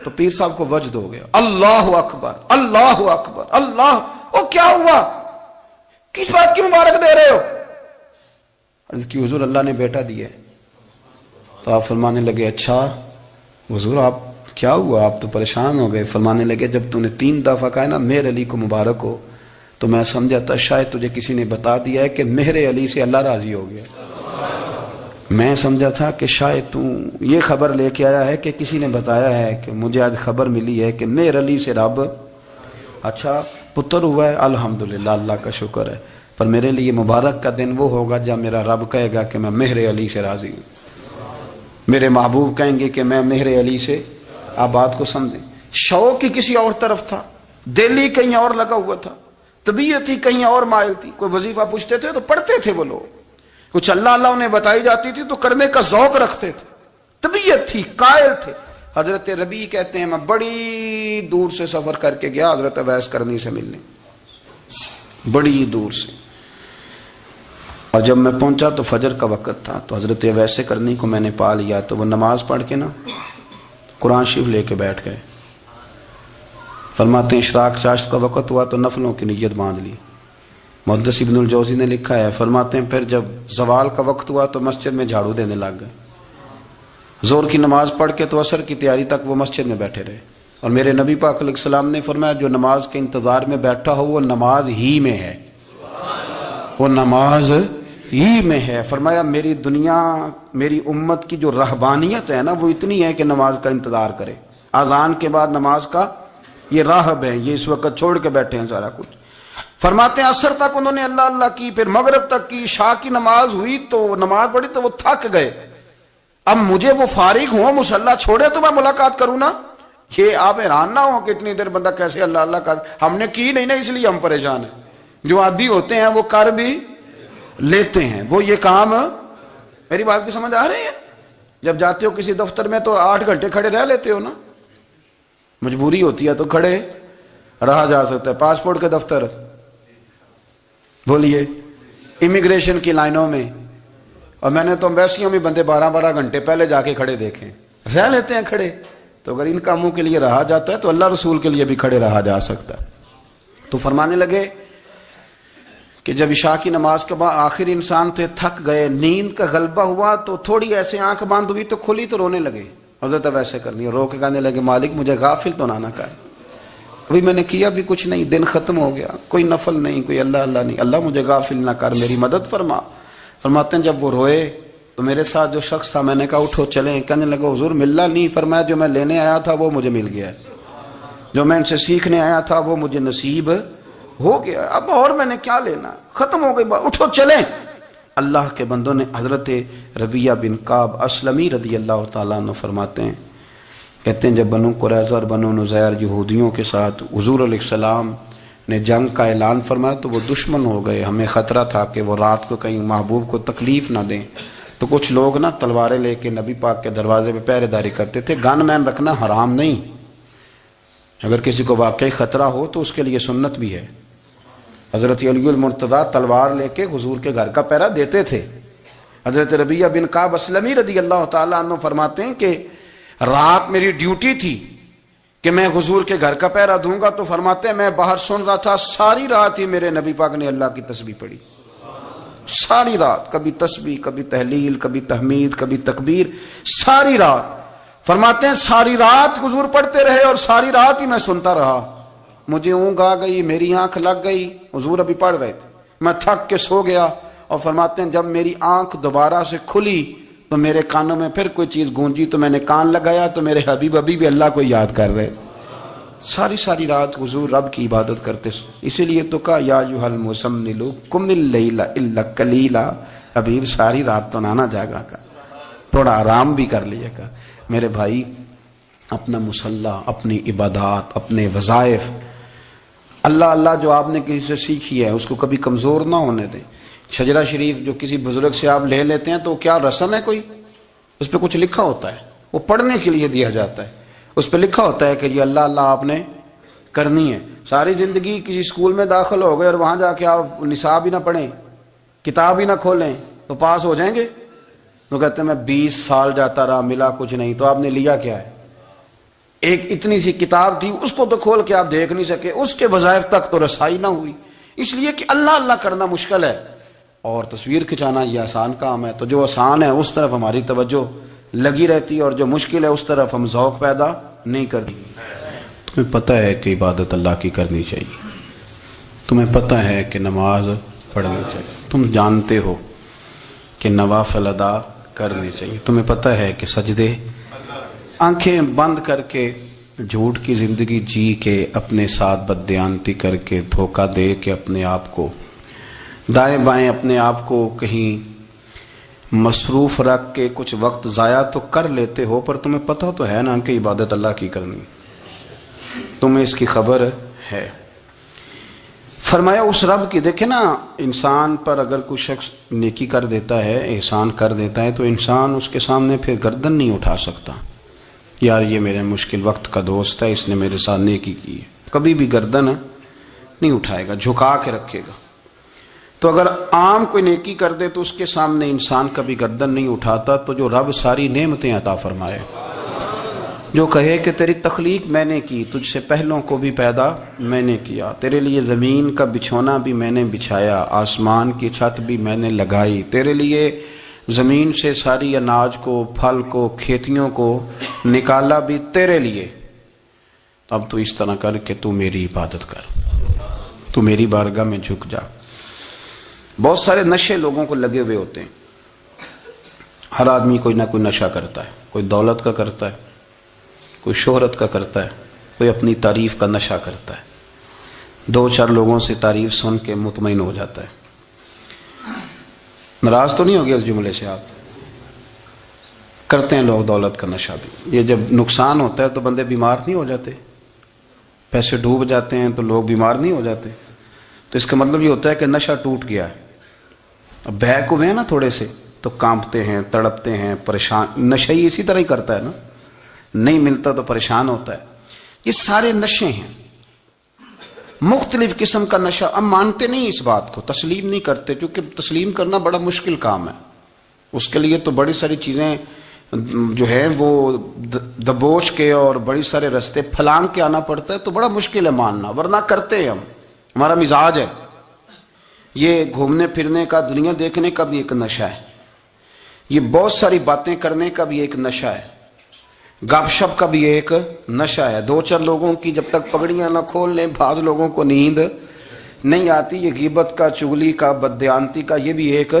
تو پیر صاحب کو وجد ہو گیا، اللہ اکبر اللہ اکبر اللہ، او کیا ہوا، کس بات کی مبارک دے رہے ہو؟ عرض کی حضور اللہ نے بیٹا دیا ہے۔ تو آپ فرمانے لگے اچھا حضور آپ کیا ہوا، آپ تو پریشان ہو گئے۔ فرمانے لگے جب تو نے 3 دفعہ کہا نا مہر علی کو مبارک ہو، تو میں سمجھا تھا شاید تجھے کسی نے بتا دیا ہے کہ مہر علی سے اللہ راضی ہو گیا۔ میں سمجھا تھا کہ شاید تو یہ خبر لے کے آیا ہے کہ کسی نے بتایا ہے کہ مجھے آج خبر ملی ہے کہ مہر علی سے رب اچھا پتر ہوا ہے، الحمدللہ اللہ کا شکر ہے، پر میرے لیے مبارک کا دن وہ ہوگا جب میرا رب کہے گا کہ میں مہر علی سے راضی ہوں، میرے محبوب کہیں گے کہ میں مہر علی سے۔ آپ بات کو سمجھیں، شوق ہی کسی اور طرف تھا، دل ہی کہیں اور لگا ہوا تھا، طبیعت ہی کہیں اور مائل تھی۔ کوئی وظیفہ پوچھتے تھے تو پڑھتے تھے وہ لوگ، کچھ اللہ اللہ انہیں بتائی جاتی تھی تو کرنے کا ذوق رکھتے تھے، طبیعت تھی، قائل تھے۔ حضرت ربیع کہتے ہیں میں بڑی دور سے سفر کر کے گیا حضرت اویس کرنی سے ملنے، بڑی دور سے، اور جب میں پہنچا تو فجر کا وقت تھا، تو حضرت اویس کرنی کو میں نے پا لیا، تو وہ نماز پڑھ کے نا قرآن شریف لے کے بیٹھ گئے۔ فرماتے ہیں اشراق چاشت کا وقت ہوا تو نفلوں کی نیت باندھ لی۔ محدث ابن الجوزی نے لکھا ہے، فرماتے ہیں پھر جب زوال کا وقت ہوا تو مسجد میں جھاڑو دینے لگ گئے، زور کی نماز پڑھ کے تو عصر کی تیاری تک وہ مسجد میں بیٹھے رہے۔ اور میرے نبی پاک علیہ السلام نے فرمایا جو نماز کے انتظار میں بیٹھا ہو وہ نماز ہی میں ہے، وہ نماز ہی میں ہے۔ فرمایا میری دنیا میری امت کی جو رہبانیت ہے نا وہ اتنی ہے کہ نماز کا انتظار کرے، اذان کے بعد نماز کا یہ راہب ہے، یہ اس وقت چھوڑ کے بیٹھے ہیں سارا کچھ۔ فرماتے ہیں عصر تک انہوں نے اللہ اللہ کی، پھر مغرب تک کی، عشاء کی نماز ہوئی تو نماز پڑھی تو وہ تھک گئے، اب مجھے وہ فارغ ہوں مصلی چھوڑے تو میں ملاقات کروں نا۔ یہ آپ حیران نہ ہو کہ اتنی دیر بندہ کیسے اللہ اللہ کر، ہم نے کی نہیں نا اس لیے ہم پریشان ہیں، جو عادی ہوتے ہیں وہ کر بھی لیتے ہیں، وہ یہ کام۔ میری بات کی سمجھ آ رہی ہے؟ جب جاتے ہو کسی دفتر میں تو 8 گھنٹے کھڑے رہ لیتے ہو نا، مجبوری ہوتی ہے تو کھڑے رہا جا سکتا ہے۔ پاسپورٹ کے دفتر بولیے، امیگریشن کی لائنوں میں، اور میں نے تو امبیسیوں میں بندے 12 گھنٹے پہلے جا کے کھڑے دیکھیں، رہ لیتے ہیں کھڑے۔ تو اگر ان کاموں کے لیے رہا جاتا ہے تو اللہ رسول کے لیے بھی کھڑے رہا جا سکتا ہے۔ تو فرمانے لگے کہ جب عشاء کی نماز کے بعد آخر انسان تھے، تھک گئے، نیند کا غلبہ ہوا تو تھوڑی ایسے آنکھ بند ہوئی تو کھلی تو رونے لگے۔ حضرت ویسے کرنی رو کے کہنے لگے مالک مجھے غافل تو نہ کر، ابھی میں نے کیا بھی کچھ نہیں، دن ختم ہو گیا، کوئی نفل نہیں، کوئی اللہ اللہ نہیں، اللہ مجھے غافل نہ کر، میری مدد فرما۔ فرماتے ہیں جب وہ روئے تو میرے ساتھ جو شخص تھا میں نے کہا اٹھو چلیں، کہنے لگا حضور ملنا نہیں، فرمایا جو میں لینے آیا تھا وہ مجھے مل گیا، جو میں ان سے سیکھنے آیا تھا وہ مجھے نصیب ہو گیا، اب اور میں نے کیا لینا، ختم ہو گئی بات، اٹھو چلیں۔ اللہ کے بندوں نے حضرت ربیعہ بن کعب اسلمی رضی اللہ تعالیٰ عنہ فرماتے ہیں، کہتے ہیں جب بنو قریظہ اور بنو نذیر یہودیوں کے ساتھ حضور علیہ السلام نے جنگ کا اعلان فرمایا تو وہ دشمن ہو گئے، ہمیں خطرہ تھا کہ وہ رات کو کہیں محبوب کو تکلیف نہ دیں، تو کچھ لوگ نا تلواریں لے کے نبی پاک کے دروازے پہ پہرے داری کرتے تھے۔ گن مین رکھنا حرام نہیں، اگر کسی کو واقعی خطرہ ہو تو اس کے لیے سنت بھی ہے۔ حضرت علی المرتضیٰ تلوار لے کے حضور کے گھر کا پہرا دیتے تھے۔ حضرت ربیعہ بن کعب اسلمی رضی اللہ تعالیٰ عنہ فرماتے ہیں کہ رات میری ڈیوٹی تھی کہ میں حضور کے گھر کا پہرا دوں گا، تو فرماتے ہیں میں باہر سن رہا تھا، ساری رات ہی میرے نبی پاک نے اللہ کی تسبیح پڑھی، ساری رات، کبھی تسبیح، کبھی تحلیل، کبھی تحمید، کبھی تکبیر، ساری رات۔ فرماتے ہیں ساری رات حضور پڑھتے رہے اور ساری رات ہی میں سنتا رہا، مجھے اونگ آ گئی، میری آنکھ لگ گئی، حضور ابھی پڑھ رہے تھے، میں تھک کے سو گیا۔ اور فرماتے ہیں جب میری آنکھ دوبارہ سے کھلی تو میرے کانوں میں پھر کوئی چیز گونجی تو میں نے کان لگایا تو میرے حبیب ابھی بھی اللہ کو یاد کر رہے، ساری رات حضور رب کی عبادت کرتے۔ اسی لیے تو کہا یا ایھا المزمل قم اللیل الا قلیلا، حبیب ساری رات تو نہ جاگا کر، تھوڑا آرام بھی کر لیا کر۔ میرے بھائی اپنا مصلی، اپنی عبادات، اپنے وظائف، اللہ اللہ جو آپ نے کسی سے سیکھی ہے اس کو کبھی کمزور نہ ہونے دیں۔ شجرہ شریف جو کسی بزرگ سے آپ لے لیتے ہیں تو کیا رسم ہے کوئی؟ اس پہ کچھ لکھا ہوتا ہے، وہ پڑھنے کے لیے دیا جاتا ہے، اس پہ لکھا ہوتا ہے کہ یہ اللہ اللہ آپ نے کرنی ہے۔ ساری زندگی کسی اسکول میں داخل ہو گئے اور وہاں جا کے آپ نصاب ہی نہ پڑھیں، کتاب ہی نہ کھولیں تو پاس ہو جائیں گے؟ تو کہتے ہیں میں 20 سال جاتا رہا ملا کچھ نہیں، تو آپ نے لیا کیا ہے؟ ایک اتنی سی کتاب تھی، اس کو تو کھول کے آپ دیکھ نہیں سکے، اس کے وظائف تک تو رسائی نہ ہوئی، اس لیے کہ اللہ اللہ کرنا مشکل ہے اور تصویر کھنچانا یہ آسان کام ہے۔ تو جو آسان ہے اس طرف ہماری توجہ لگی رہتی، اور جو مشکل ہے اس طرف ہم ذوق پیدا نہیں کرتی۔ تمہیں پتہ ہے کہ عبادت اللہ کی کرنی چاہیے، تمہیں پتہ ہے کہ نماز پڑھنی چاہیے، تم جانتے ہو کہ نوافل ادا کرنی چاہیے، تمہیں پتہ ہے کہ سجدے، آنکھیں بند کر کے جھوٹ کی زندگی جی کے، اپنے ساتھ بددیانتی کر کے، دھوکہ دے کے اپنے آپ کو دائیں بائیں اپنے آپ کو کہیں مصروف رکھ کے کچھ وقت ضائع تو کر لیتے ہو، پر تمہیں پتہ تو ہے نا کہ عبادت اللہ کی کرنی، تمہیں اس کی خبر ہے۔ فرمایا اس رب کی، دیکھیں نا، انسان پر اگر کوئی شخص نیکی کر دیتا ہے، احسان کر دیتا ہے، تو انسان اس کے سامنے پھر گردن نہیں اٹھا سکتا، یار یہ میرے مشکل وقت کا دوست ہے، اس نے میرے ساتھ نیکی کی ہے، کبھی بھی گردن نہیں اٹھائے گا، جھکا کے رکھے گا۔ تو اگر عام کوئی نیکی کر دے تو اس کے سامنے انسان کبھی گردن نہیں اٹھاتا، تو جو رب ساری نعمتیں عطا فرمائے، جو کہے کہ تیری تخلیق میں نے کی، تجھ سے پہلوں کو بھی پیدا میں نے کیا، تیرے لیے زمین کا بچھونا بھی میں نے بچھایا، آسمان کی چھت بھی میں نے لگائی، تیرے لیے زمین سے ساری اناج کو، پھل کو، کھیتیوں کو نکالا بھی تیرے لیے، اب تو اس طرح کر کہ تو میری عبادت کر، تو میری بارگاہ میں جھک جا۔ بہت سارے نشے لوگوں کو لگے ہوئے ہوتے ہیں، ہر آدمی کوئی نہ کوئی نشہ کرتا ہے، کوئی دولت کا کرتا ہے، کوئی شہرت کا کرتا ہے، کوئی اپنی تعریف کا نشہ کرتا ہے، دو چار لوگوں سے تعریف سن کے مطمئن ہو جاتا ہے۔ ناراض تو نہیں ہو گیا اس جملے سے؟ آپ کرتے ہیں لوگ دولت کا نشہ بھی، یہ جب نقصان ہوتا ہے تو بندے بیمار نہیں ہو جاتے، پیسے ڈوب جاتے ہیں تو لوگ بیمار نہیں ہو جاتے، تو اس کا مطلب یہ ہوتا ہے کہ نشہ ٹوٹ گیا ہے۔ اب بہک ہوئے ہیں نا تھوڑے سے تو کانپتے ہیں، تڑپتے ہیں، پریشان، نشہ ہی اسی طرح ہی کرتا ہے نا، نہیں ملتا تو پریشان ہوتا ہے۔ یہ سارے نشے ہیں، مختلف قسم کا نشہ۔ ہم مانتے نہیں اس بات کو، تسلیم نہیں کرتے، کیونکہ تسلیم کرنا بڑا مشکل کام ہے، اس کے لیے تو بڑی ساری چیزیں جو ہیں وہ دبوچ کے اور بڑی سارے رستے پھلانگ کے آنا پڑتا ہے، تو بڑا مشکل ہے ماننا، ورنہ کرتے ہیں ہم، ہمارا مزاج ہے۔ یہ گھومنے پھرنے کا، دنیا دیکھنے کا بھی ایک نشہ ہے، یہ بہت ساری باتیں کرنے کا بھی ایک نشہ ہے، گپ شپ کا بھی ایک نشہ ہے۔ دو چار لوگوں کی جب تک پگڑیاں نہ کھول لیں، بعض لوگوں کو نیند نہیں آتی، یہ غیبت کا، چغلی کا، بددیانتی کا، یہ بھی ایک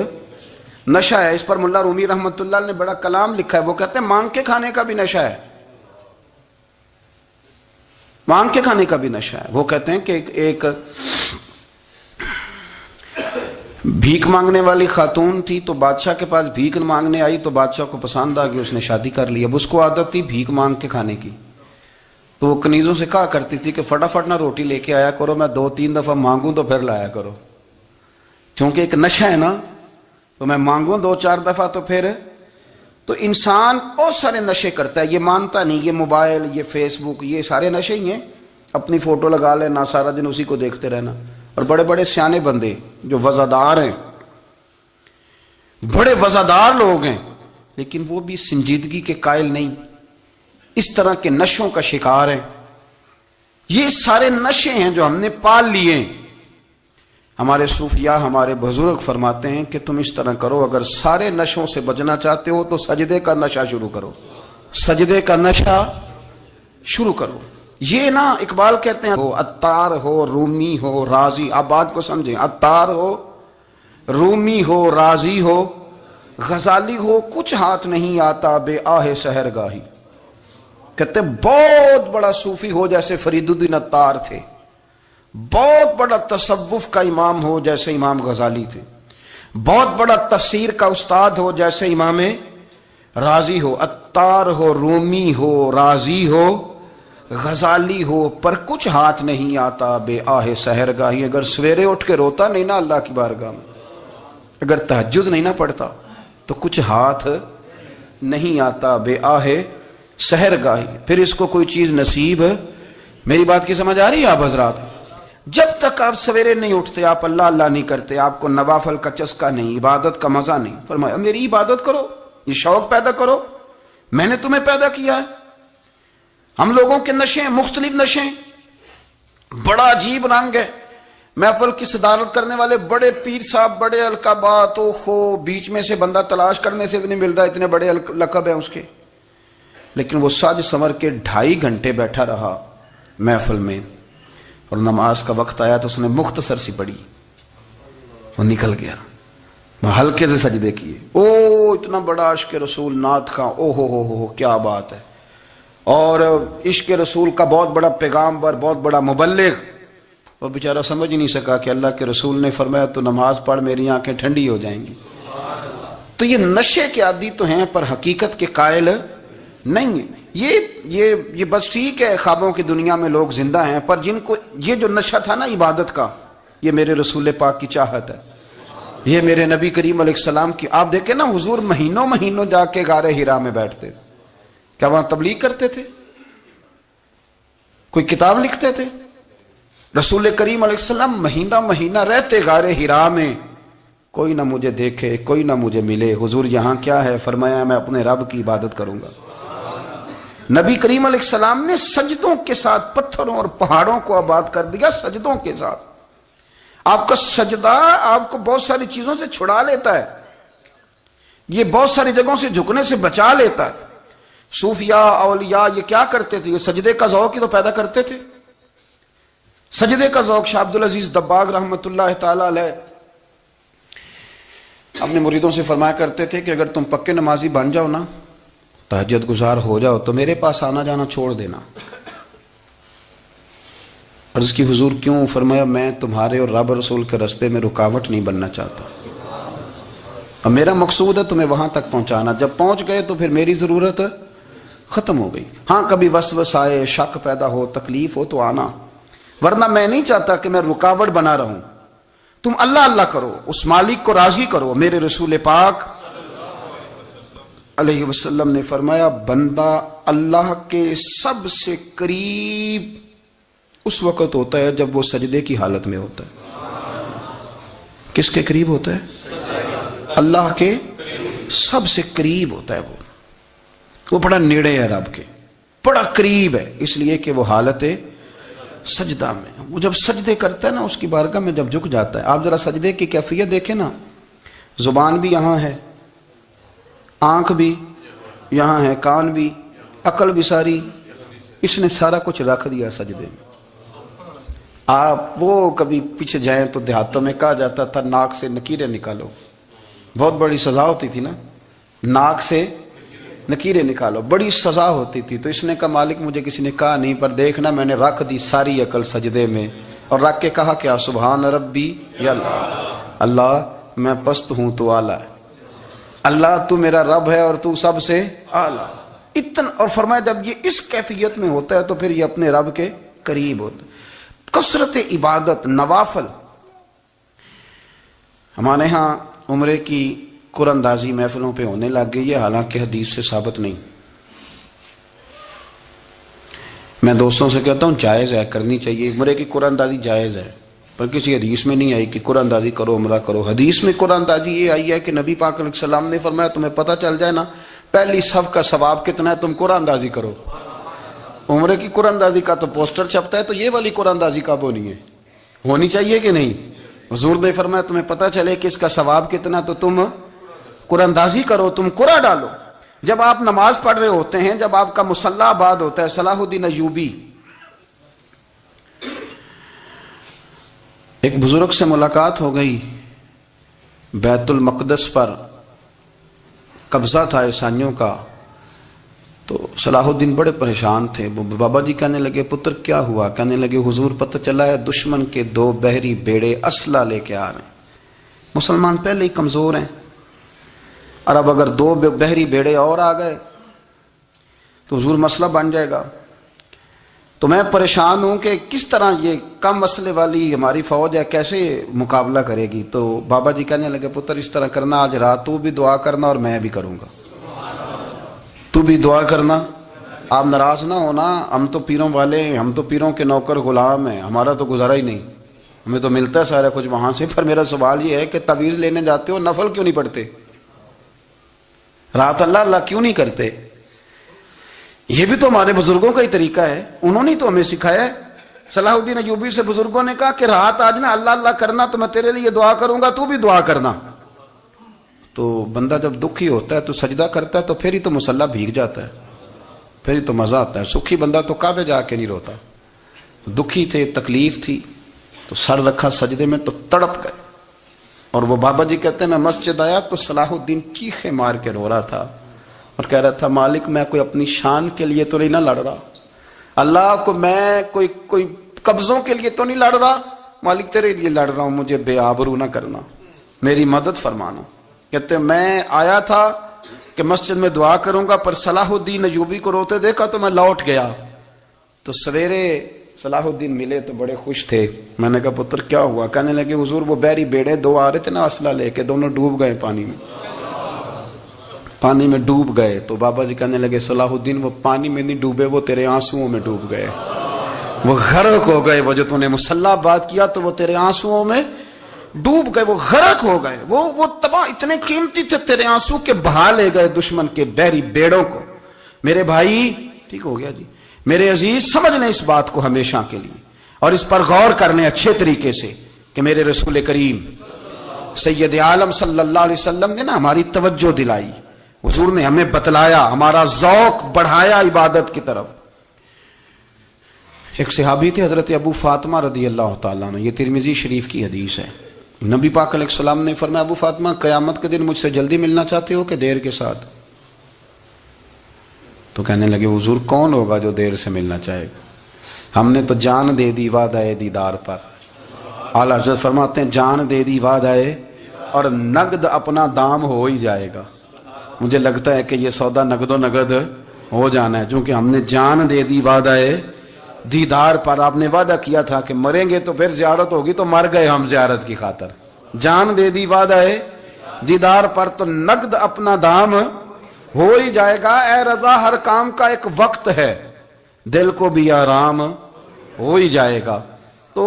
نشہ ہے۔ اس پر ملا رومی رحمۃ اللہ نے بڑا کلام لکھا ہے، وہ کہتے ہیں مانگ کے کھانے کا بھی نشہ ہے، مانگ کے کھانے کا بھی نشہ ہے۔ وہ کہتے ہیں کہ ایک بھیک مانگنے والی خاتون تھی، تو بادشاہ کے پاس بھیک مانگنے آئی، تو بادشاہ کو پسند آ گئی، اس نے شادی کر لی۔ اب اس کو عادت تھی بھیک مانگ کے کھانے کی، تو وہ کنیزوں سے کہا کرتی تھی کہ فٹافٹ نہ روٹی لے کے آیا کرو، میں 2-3 دفعہ مانگوں تو پھر لایا کرو، کیونکہ ایک نشہ ہے نا، تو میں مانگوں 2-4 دفعہ تو پھر۔ تو انسان بہت سارے نشے کرتا ہے، یہ مانتا نہیں، یہ موبائل، یہ فیس بک، یہ سارے نشے ہی ہیں، اپنی فوٹو لگا لینا، سارا دن اسی کو دیکھتے رہنا۔ اور بڑے بڑے سیانے بندے جو وزادار ہیں، بڑے وزادار لوگ ہیں، لیکن وہ بھی سنجیدگی کے قائل نہیں، اس طرح کے نشوں کا شکار ہیں۔ یہ سارے نشے ہیں جو ہم نے پال لیے ہیں۔ ہمارے صوفیاء، ہمارے بزرگ فرماتے ہیں کہ تم اس طرح کرو، اگر سارے نشوں سے بچنا چاہتے ہو تو سجدے کا نشہ شروع کرو، سجدے کا نشہ شروع کرو۔ یہ نا اقبال کہتے ہیں، عطار ہو، رومی ہو، رازی، آپ بات کو سمجھیں، عطار ہو، رومی ہو، رازی ہو، غزالی ہو، کچھ ہاتھ نہیں آتا بے آہ سحر گاہی۔ کہتے ہیں بہت بڑا صوفی ہو جیسے فرید الدین عطار تھے، بہت بڑا تصوف کا امام ہو جیسے امام غزالی تھے، بہت بڑا تفسیر کا استاد ہو جیسے امام رازی ہو، عطار ہو، رومی ہو، رازی ہو، غزالی ہو، پر کچھ ہاتھ نہیں آتا بے آہ سحر گاہی۔ اگر سویرے اٹھ کے روتا نہیں نا اللہ کی بارگاہ میں، اگر تہجد نہیں نہ پڑھتا، تو کچھ ہاتھ نہیں آتا بے آہ سحر گاہی، پھر اس کو کوئی چیز نصیب۔ میری بات کی سمجھ آ رہی ہے آپ حضرات؟ جب تک آپ سویرے نہیں اٹھتے، آپ اللہ اللہ نہیں کرتے، آپ کو نوافل کا چسکا نہیں، عبادت کا مزہ نہیں، فرمایا میری عبادت کرو، یہ شوق پیدا کرو، میں نے تمہیں پیدا کیا ہے۔ ہم لوگوں کے نشے مختلف نشے، بڑا عجیب رنگ ہے۔ محفل کی صدارت کرنے والے بڑے پیر صاحب، بڑے القابات، بیچ میں سے بندہ تلاش کرنے سے بھی نہیں مل رہا، اتنے بڑے لقب ہیں اس کے، لیکن وہ سج سنور کے 2.5 گھنٹے بیٹھا رہا محفل میں، اور نماز کا وقت آیا تو اس نے مختصر سی پڑھی، وہ نکل گیا، ہلکے سے سجدے کیے۔ اتنا بڑا عشق رسول نعت کا، ہو کیا بات ہے، اور عشق رسول کا بہت بڑا پیغامبر، بہت بڑا مبلغ، اور بیچارہ سمجھ ہی نہیں سکا کہ اللہ کے رسول نے فرمایا تو نماز پڑھ میری آنکھیں ٹھنڈی ہو جائیں گی۔ تو یہ نشے کے عادی تو ہیں پر حقیقت کے قائل نہیں ہیں۔ یہ بس ٹھیک ہے، خوابوں کی دنیا میں لوگ زندہ ہیں، پر جن کو یہ جو نشہ تھا نا عبادت کا، یہ میرے رسول پاک کی چاہت ہے، یہ میرے نبی کریم علیہ السلام کی۔ آپ دیکھیں نا، حضور مہینوں جا کے غار حرا میں بیٹھتے، کیا وہاں تبلیغ کرتے تھے؟ کوئی کتاب لکھتے تھے؟ رسول کریم علیہ السلام مہینہ رہتے غار حرا میں، کوئی نہ مجھے دیکھے، کوئی نہ مجھے ملے، حضور یہاں کیا ہے؟ فرمایا میں اپنے رب کی عبادت کروں گا۔ نبی کریم علیہ السلام نے سجدوں کے ساتھ پتھروں اور پہاڑوں کو آباد کر دیا، سجدوں کے ساتھ۔ آپ کا سجدہ آپ کو بہت ساری چیزوں سے چھڑا لیتا ہے، یہ بہت ساری جگہوں سے جھکنے سے بچا لیتا ہے۔ صوفیاء اولیاء یہ کیا کرتے تھے؟ یہ سجدے کا ذوق ہی تو پیدا کرتے تھے، سجدے کا ذوق۔ شاہ عبدالعزیز دباغ رحمۃ اللہ تعالی علیہ اپنے مریدوں سے فرمایا کرتے تھے کہ اگر تم پکے نمازی بن جاؤ نا، تہجد گزار ہو جاؤ، تو میرے پاس آنا جانا چھوڑ دینا۔ عرض کی حضور کیوں؟ فرمایا میں تمہارے اور رب رسول کے راستے میں رکاوٹ نہیں بننا چاہتا، اور میرا مقصود ہے تمہیں وہاں تک پہنچانا، جب پہنچ گئے تو پھر میری ضرورت ختم ہو گئی۔ ہاں کبھی وسوس آئے، شک پیدا ہو، تکلیف ہو تو آنا، ورنہ میں نہیں چاہتا کہ میں رکاوٹ بنا رہوں۔ تم اللہ اللہ کرو، اس مالک کو راضی کرو۔ میرے رسول پاک علیہ وسلم نے فرمایا بندہ اللہ کے سب سے قریب اس وقت ہوتا ہے جب وہ سجدے کی حالت میں ہوتا ہے۔ کس کے قریب ہوتا ہے؟ اللہ کے سب سے قریب ہوتا ہے، وہ بڑا نیڑے ہے رب کے، بڑا قریب ہے، اس لیے کہ وہ حالت سجدہ میں، وہ جب سجدے کرتا ہے نا، اس کی بارگاہ میں جب جھک جاتا ہے۔ آپ ذرا سجدے کی کیفیت دیکھیں نا، زبان بھی یہاں ہے، آنکھ بھی یہاں ہے، کان بھی، عقل بھی ساری، اس نے سارا کچھ رکھ دیا سجدے میں۔ آپ وہ کبھی پیچھے جائیں تو دیہاتوں میں کہا جاتا تھا ناک سے نکیرے نکالو، بہت بڑی سزا ہوتی تھی نا، ناک سے نکیرے نکالو، بڑی سزا ہوتی تھی۔ تو اس نے کہا مالک مجھے کسی نے کہا نہیں، پر دیکھنا میں نے رکھ دی ساری عقل سجدے میں، اور رکھ کے کہا کیا؟ سبحان ربی یا اللہ میں پست ہوں تو اعلیٰ ہے، اللہ تو میرا رب ہے اور تو سب سے اعلیٰ اتنا۔ اور فرمایا جب یہ اس کیفیت میں ہوتا ہے تو پھر یہ اپنے رب کے قریب ہوتا ہے۔ کثرت عبادت، نوافل۔ ہمارے ہاں عمرے کی قرآن اندازی محفلوں پہ ہونے لگ گئی ہے، حالانکہ حدیث سے ثابت نہیں۔ میں دوستوں سے کہتا ہوں جائز ہے، کرنی چاہیے، عمرے کی قرآن اندازی جائز ہے، پر کسی حدیث میں نہیں آئی کہ قرآن اندازی کرو عمرہ کرو۔ حدیث میں قرآن اندازی یہ آئی ہے کہ نبی پاک علیہ السلام نے فرمایا تمہیں پتہ چل جائے نا پہلی صف کا ثواب کتنا ہے، تم قرآن اندازی کرو۔ عمرے کی قرآن اندازی کا تو پوسٹر چھپتا ہے، تو یہ والی قرآن اندازی کب ہونی ہے؟ ہونی چاہیے کہ نہیں؟ حضور نے فرمایا تمہیں پتہ چلے کہ اس کا ثواب کتنا، تو تم قرآن اندازی کرو، تم قرآن ڈالو۔ جب آپ نماز پڑھ رہے ہوتے ہیں، جب آپ کا مصلی آباد ہوتا ہے، صلاح الدین ایوبی ایک بزرگ سے ملاقات ہو گئی، بیت المقدس پر قبضہ تھا عیسائیوں کا، تو صلاح الدین بڑے پریشان تھے۔ بابا جی کہنے لگے پتر کیا ہوا؟ کہنے لگے حضور پتہ چلا ہے دشمن کے 2 بحری بیڑے اسلحہ لے کے آ رہے ہیں، مسلمان پہلے ہی کمزور ہیں، اور اب اگر 2 بحری بیڑے اور آ گئے تو حضور مسئلہ بن جائے گا۔ تو میں پریشان ہوں کہ کس طرح یہ کم مسئلے والی ہماری فوج ہے کیسے مقابلہ کرے گی۔ تو بابا جی کہنے لگے پتر اس طرح کرنا، آج رات تو بھی دعا کرنا اور میں بھی کروں گا، تو بھی دعا کرنا، آپ ناراض نہ ہونا، ہم تو پیروں والے ہیں، ہم تو پیروں کے نوکر غلام ہیں، ہمارا تو گزارا ہی نہیں، ہمیں تو ملتا ہے سارا کچھ وہاں سے۔ پر میرا سوال یہ ہے کہ تعویذ لینے جاتے ہو نفل کیوں نہیں پڑھتے؟ رات اللہ اللہ کیوں نہیں کرتے؟ یہ بھی تو ہمارے بزرگوں کا ہی طریقہ ہے، انہوں نے تو ہمیں سکھایا ہے۔ صلاح الدین ایوبی سے بزرگوں نے کہا کہ رات آج نا اللہ اللہ کرنا تو میں تیرے لیے دعا کروں گا، تو بھی دعا کرنا۔ تو بندہ جب دکھی ہوتا ہے تو سجدہ کرتا ہے تو پھر ہی تو مصلی بھیگ جاتا ہے، پھر ہی تو مزہ آتا ہے۔ سکھی بندہ تو کعبے جا کے نہیں روتا، دکھی تھے، تکلیف تھی تو سر رکھا سجدے میں تو تڑپ گئے۔ اور وہ بابا جی کہتے ہیں میں مسجد آیا تو صلاح الدین چیخے مار کے رو رہا تھا اور کہہ رہا تھا مالک میں کوئی اپنی شان کے لیے تو نہیں نہ لڑ رہا، اللہ کو میں کوئی قبضوں کے لیے تو نہیں لڑ رہا، مالک تیرے لیے لڑ رہا ہوں، مجھے بے آبرو نہ کرنا، میری مدد فرمانا۔ کہتے ہیں میں آیا تھا کہ مسجد میں دعا کروں گا، پر صلاح الدین ایوبی کو روتے دیکھا تو میں لوٹ گیا۔ تو سویرے صلاح الدین ملے تو بڑے خوش تھے۔ میں نے کہا پتر کیا ہوا؟ کہنے لگے حضور وہ بحری بیڑے دو آ رہے تھے نا اسلحہ لے کے، دونوں ڈوب گئے پانی میں ڈوب گئے۔ تو بابا جی کہنے لگے صلاح الدین وہ پانی میں نہیں ڈوبے، وہ تیرے آنسوؤں میں ڈوب گئے، وہ غرق ہو گئے۔ وہ جو تو نے مصلی بات کیا تو وہ تیرے آنسوؤں میں ڈوب گئے، وہ غرق ہو گئے، وہ تباہ، اتنے قیمتی تھے تیرے آنسو کے بہا لے گئے دشمن کے بحری بیڑوں کو۔ میرے بھائی ٹھیک ہو گیا جی، میرے عزیز سمجھ لیں اس بات کو ہمیشہ کے لیے، اور اس پر غور کرنے اچھے طریقے سے کہ میرے رسول کریم سید عالم صلی اللہ علیہ وسلم نے نا ہماری توجہ دلائی، حضور نے ہمیں بتلایا، ہمارا ذوق بڑھایا عبادت کی طرف۔ ایک صحابی تھے حضرت ابو فاطمہ رضی اللہ تعالیٰ عنہ، یہ ترمذی شریف کی حدیث ہے۔ نبی پاک علیہ السلام نے فرمایا ابو فاطمہ قیامت کے دن مجھ سے جلدی ملنا چاہتے ہو کہ دیر کے ساتھ؟ تو کہنے لگے حضور کون ہوگا جو دیر سے ملنا چاہے گا، ہم نے تو جان دے دی وعدہ دیدار پر۔ اعلیٰ حضرت فرماتے ہیں جان دے دی وعدہ اور نقد اپنا دام ہو ہی جائے گا۔ مجھے لگتا ہے کہ یہ سودا نقد و نقد ہو جانا ہے، چونکہ ہم نے جان دے دی وعدہ دیدار پر۔ آپ نے وعدہ کیا تھا کہ مریں گے تو پھر زیارت ہوگی، تو مر گئے ہم زیارت کی خاطر۔ جان دے دی وعدہ دیدار پر تو نقد اپنا دام ہو ہی جائے گا۔ اے رضا ہر کام کا ایک وقت ہے، دل کو بھی آرام ہو ہی جائے گا۔ تو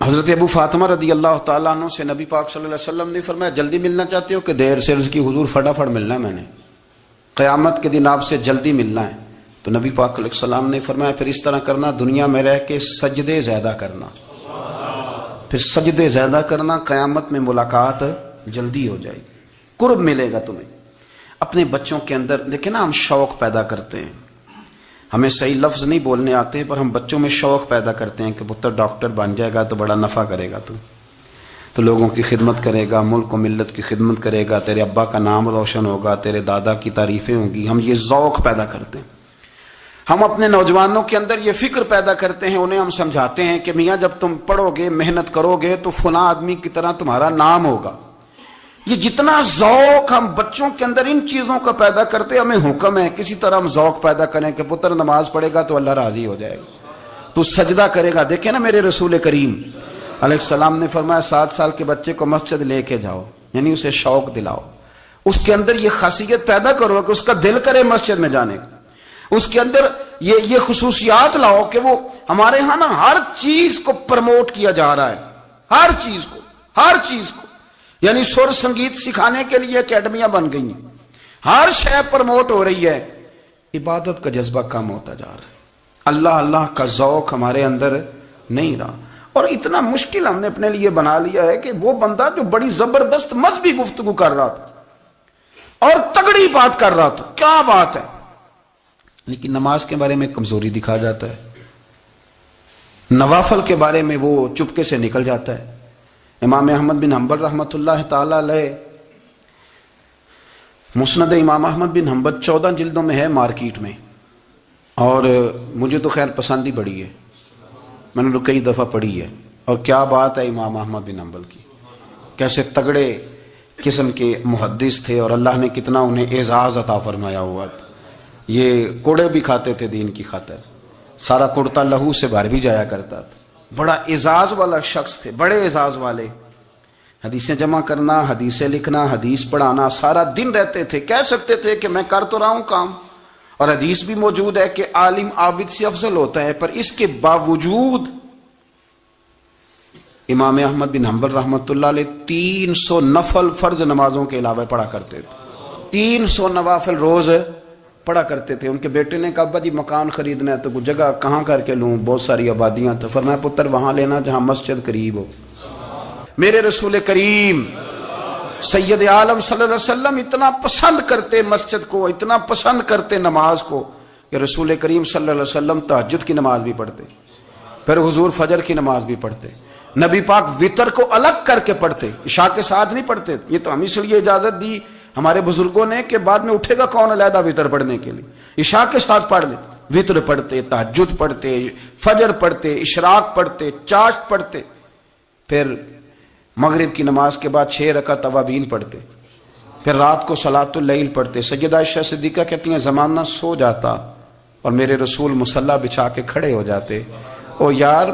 حضرت ابو فاطمہ رضی اللہ تعالیٰ عنہ سے نبی پاک صلی اللہ علیہ وسلم نے فرمایا جلدی ملنا چاہتے ہو کہ دیر سے؟ عرض کی حضور فٹافٹ ملنا ہے، میں نے قیامت کے دن آپ سے جلدی ملنا ہے۔ تو نبی پاک علیہ السلام نے فرمایا پھر اس طرح کرنا، دنیا میں رہ کے سجدے زیادہ کرنا، پھر سجدے زیادہ کرنا، قیامت میں ملاقات جلدی ہو جائے گی، قرب ملے گا تمہیں۔ اپنے بچوں کے اندر دیکھیں نا، ہم شوق پیدا کرتے ہیں، ہمیں صحیح لفظ نہیں بولنے آتے پر ہم بچوں میں شوق پیدا کرتے ہیں کہ پتر ڈاکٹر بن جائے گا تو بڑا نفع کرے گا، تو لوگوں کی خدمت کرے گا، ملک و ملت کی خدمت کرے گا، تیرے ابا کا نام روشن ہوگا، تیرے دادا کی تعریفیں ہوں گی۔ ہم یہ ذوق پیدا کرتے ہیں۔ ہم اپنے نوجوانوں کے اندر یہ فکر پیدا کرتے ہیں، انہیں ہم سمجھاتے ہیں کہ میاں جب تم پڑھو گے، محنت کرو گے تو فلاں آدمی کی طرح تمہارا نام ہوگا۔ یہ جتنا ذوق ہم بچوں کے اندر ان چیزوں کا پیدا کرتے، ہمیں حکم ہے کسی طرح ہم ذوق پیدا کریں کہ پتر نماز پڑھے گا تو اللہ راضی ہو جائے گا، تو سجدہ کرے گا۔ دیکھیں نا میرے رسول کریم علیہ السلام نے فرمایا 7 سال کے بچے کو مسجد لے کے جاؤ، یعنی اسے شوق دلاؤ، اس کے اندر یہ خاصیت پیدا کرو کہ اس کا دل کرے مسجد میں جانے کا، اس کے اندر یہ خصوصیات لاؤ کہ وہ ہمارے ہاں نا ہر چیز کو پروموٹ کیا جا رہا ہے، ہر چیز کو، یعنی سر سنگیت سکھانے کے لیے اکیڈمیاں بن گئی ہیں، ہر شے پروموٹ ہو رہی ہے، عبادت کا جذبہ کم ہوتا جا رہا ہے، اللہ کا ذوق ہمارے اندر نہیں رہا۔ اور اتنا مشکل ہم نے اپنے لیے بنا لیا ہے کہ وہ بندہ جو بڑی زبردست مذہبی گفتگو کر رہا تھا اور تگڑی بات کر رہا تھا، کیا بات ہے، لیکن نماز کے بارے میں کمزوری دکھا جاتا ہے، نوافل کے بارے میں وہ چپکے سے نکل جاتا ہے۔ امام احمد بن حنبل رحمۃ اللہ تعالی علیہ، مسند امام احمد بن حنبل 14 جلدوں میں ہے مارکیٹ میں، اور مجھے تو خیر پسند ہی بڑی ہے، میں نے تو کئی دفعہ پڑھی ہے، اور کیا بات ہے امام احمد بن حنبل کی، کیسے تگڑے قسم کے محدث تھے اور اللہ نے کتنا انہیں اعزاز عطا فرمایا ہوا تھا۔ یہ کوڑے بھی کھاتے تھے دین کی خاطر، سارا کرتا لہو سے بھر بھی جایا کرتا تھا، بڑا اعزاز والا شخص تھے، بڑے اعزاز والے، حدیثیں جمع کرنا، حدیثیں لکھنا، حدیث پڑھانا، سارا دن رہتے تھے، کہہ سکتے تھے کہ میں کر تو رہا ہوں کام، اور حدیث بھی موجود ہے کہ عالم عابد سے افضل ہوتا ہے، پر اس کے باوجود امام احمد بن حنبل رحمۃ اللہ علیہ 300 نفل فرض نمازوں کے علاوہ پڑھا کرتے تھے، 300 نوافل روز پڑھا کرتے تھے. ان کے بیٹے نے کہا ابا جی مکان خریدنا ہے تو کوئی جگہ کہاں کر کے لوں, بہت ساری آبادیاں. تو فرمایا پتر وہاں لینا جہاں مسجد قریب ہو. میرے رسول کریم سید عالم صلی اللہ علیہ وسلم اتنا پسند کرتے مسجد کو, اتنا پسند کرتے نماز کو, کہ رسول کریم صلی اللہ علیہ وسلم تہجد کی نماز بھی پڑھتے, پھر حضور فجر کی نماز بھی پڑھتے. نبی پاک وتر کو الگ کر کے پڑھتے, عشاء کے ساتھ نہیں پڑھتے. یہ تو ہم اس لیے اجازت دی ہمارے بزرگوں نے کہ بعد میں اٹھے گا کون علیحدہ وتر پڑھنے کے لیے, عشاء کے ساتھ پڑھ لے. وتر پڑھتے, تہجد پڑھتے, فجر پڑھتے, اشراق پڑھتے, چاشت پڑھتے, پھر مغرب کی نماز کے بعد 6 رکعت اوابین پڑھتے, پھر رات کو صلاۃ اللیل پڑھتے. سیدہ عائشہ صدیقہ کہتی ہیں زمانہ سو جاتا اور میرے رسول مصلی بچھا کے کھڑے ہو جاتے. او یار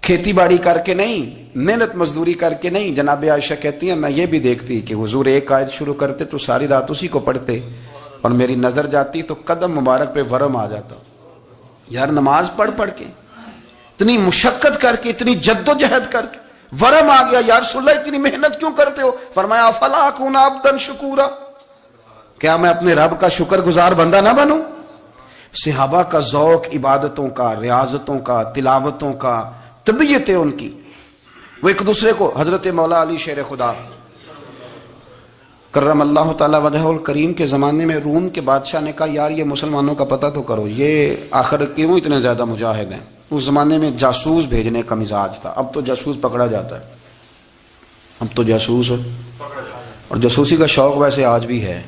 کھیتی باڑی کر کے نہیں, محنت مزدوری کر کے نہیں. جناب عائشہ کہتی ہیں میں یہ بھی دیکھتی کہ حضور ایک آیت شروع کرتے تو ساری رات اسی کو پڑھتے, اور میری نظر جاتی تو قدم مبارک پہ ورم آ جاتا. یار نماز پڑھ پڑھ کے, اتنی مشقت کر کے, اتنی جد و جہد کر کے ورم آ گیا. یا رسول اللہ اتنی محنت کیوں کرتے ہو؟ فرمایا افلا اکون عبدا شکورا, کیا میں اپنے رب کا شکر گزار بندہ نہ بنوں؟ صحابہ کا ذوق عبادتوں کا, ریاضتوں کا, تلاوتوں کا, طبیعت ہے ان کی, وہ ایک دوسرے کو. حضرت مولا علی شیر خدا کرم اللہ تعالی وجہہ الکریم کے زمانے میں روم کے بادشاہ نے کہا یار یہ مسلمانوں کا پتہ تو کرو, یہ آخر کیوں اتنے زیادہ مجاہد ہیں. اس زمانے میں جاسوس بھیجنے کا مزاج تھا, اب تو جاسوس پکڑا جاتا ہے, اب تو جاسوس اور جاسوسی کا شوق ویسے آج بھی ہے.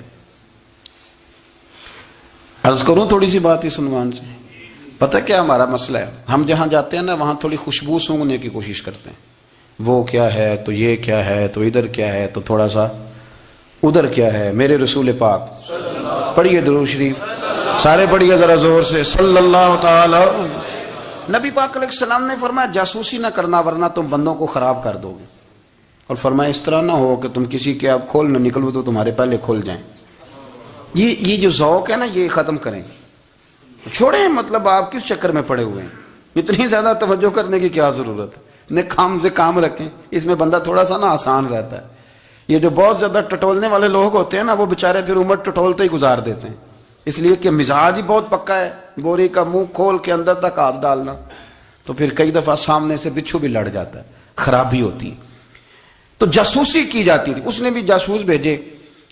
عرض کروں تھوڑی سی بات اس عنوان سے. پتہ کیا ہمارا مسئلہ ہے, ہم جہاں جاتے ہیں نا وہاں تھوڑی خوشبو سونگنے کی کوشش کرتے ہیں. وہ کیا ہے تو یہ کیا ہے تو ادھر کیا ہے تو تھوڑا سا ادھر کیا ہے. میرے رسول پاک پڑھیے درود شریف, سارے پڑھیے ذرا زور سے صلی اللہ تعالی. نبی پاک علیہ السلام نے فرمایا جاسوسی نہ کرنا ورنہ تم بندوں کو خراب کر دو گے, اور فرمایا اس طرح نہ ہو کہ تم کسی کے آپ کھول نہ نکلو تو تمہارے پہلے کھل جائیں. یہ جو ذوق ہے نا یہ ختم کریں, چھوڑیں. مطلب آپ کس چکر میں پڑے ہوئے ہیں, اتنی زیادہ توجہ کرنے کی کیا ضرورت ہے. نیک کام سے کام رکھیں, اس میں بندہ تھوڑا سا نا آسان رہتا ہے. یہ جو بہت زیادہ ٹٹولنے والے لوگ ہوتے ہیں نا وہ بےچارے پھر عمر ٹٹولتے ہی گزار دیتے ہیں, اس لیے کہ مزاج ہی بہت پکا ہے. بوری کا منہ کھول کے اندر تک ہاتھ ڈالنا, تو پھر کئی دفعہ سامنے سے بچھو بھی لڑ جاتا ہے, خرابی ہوتی ہے. تو جاسوسی کی جاتی تھی. اس نے بھی جاسوس بھیجے,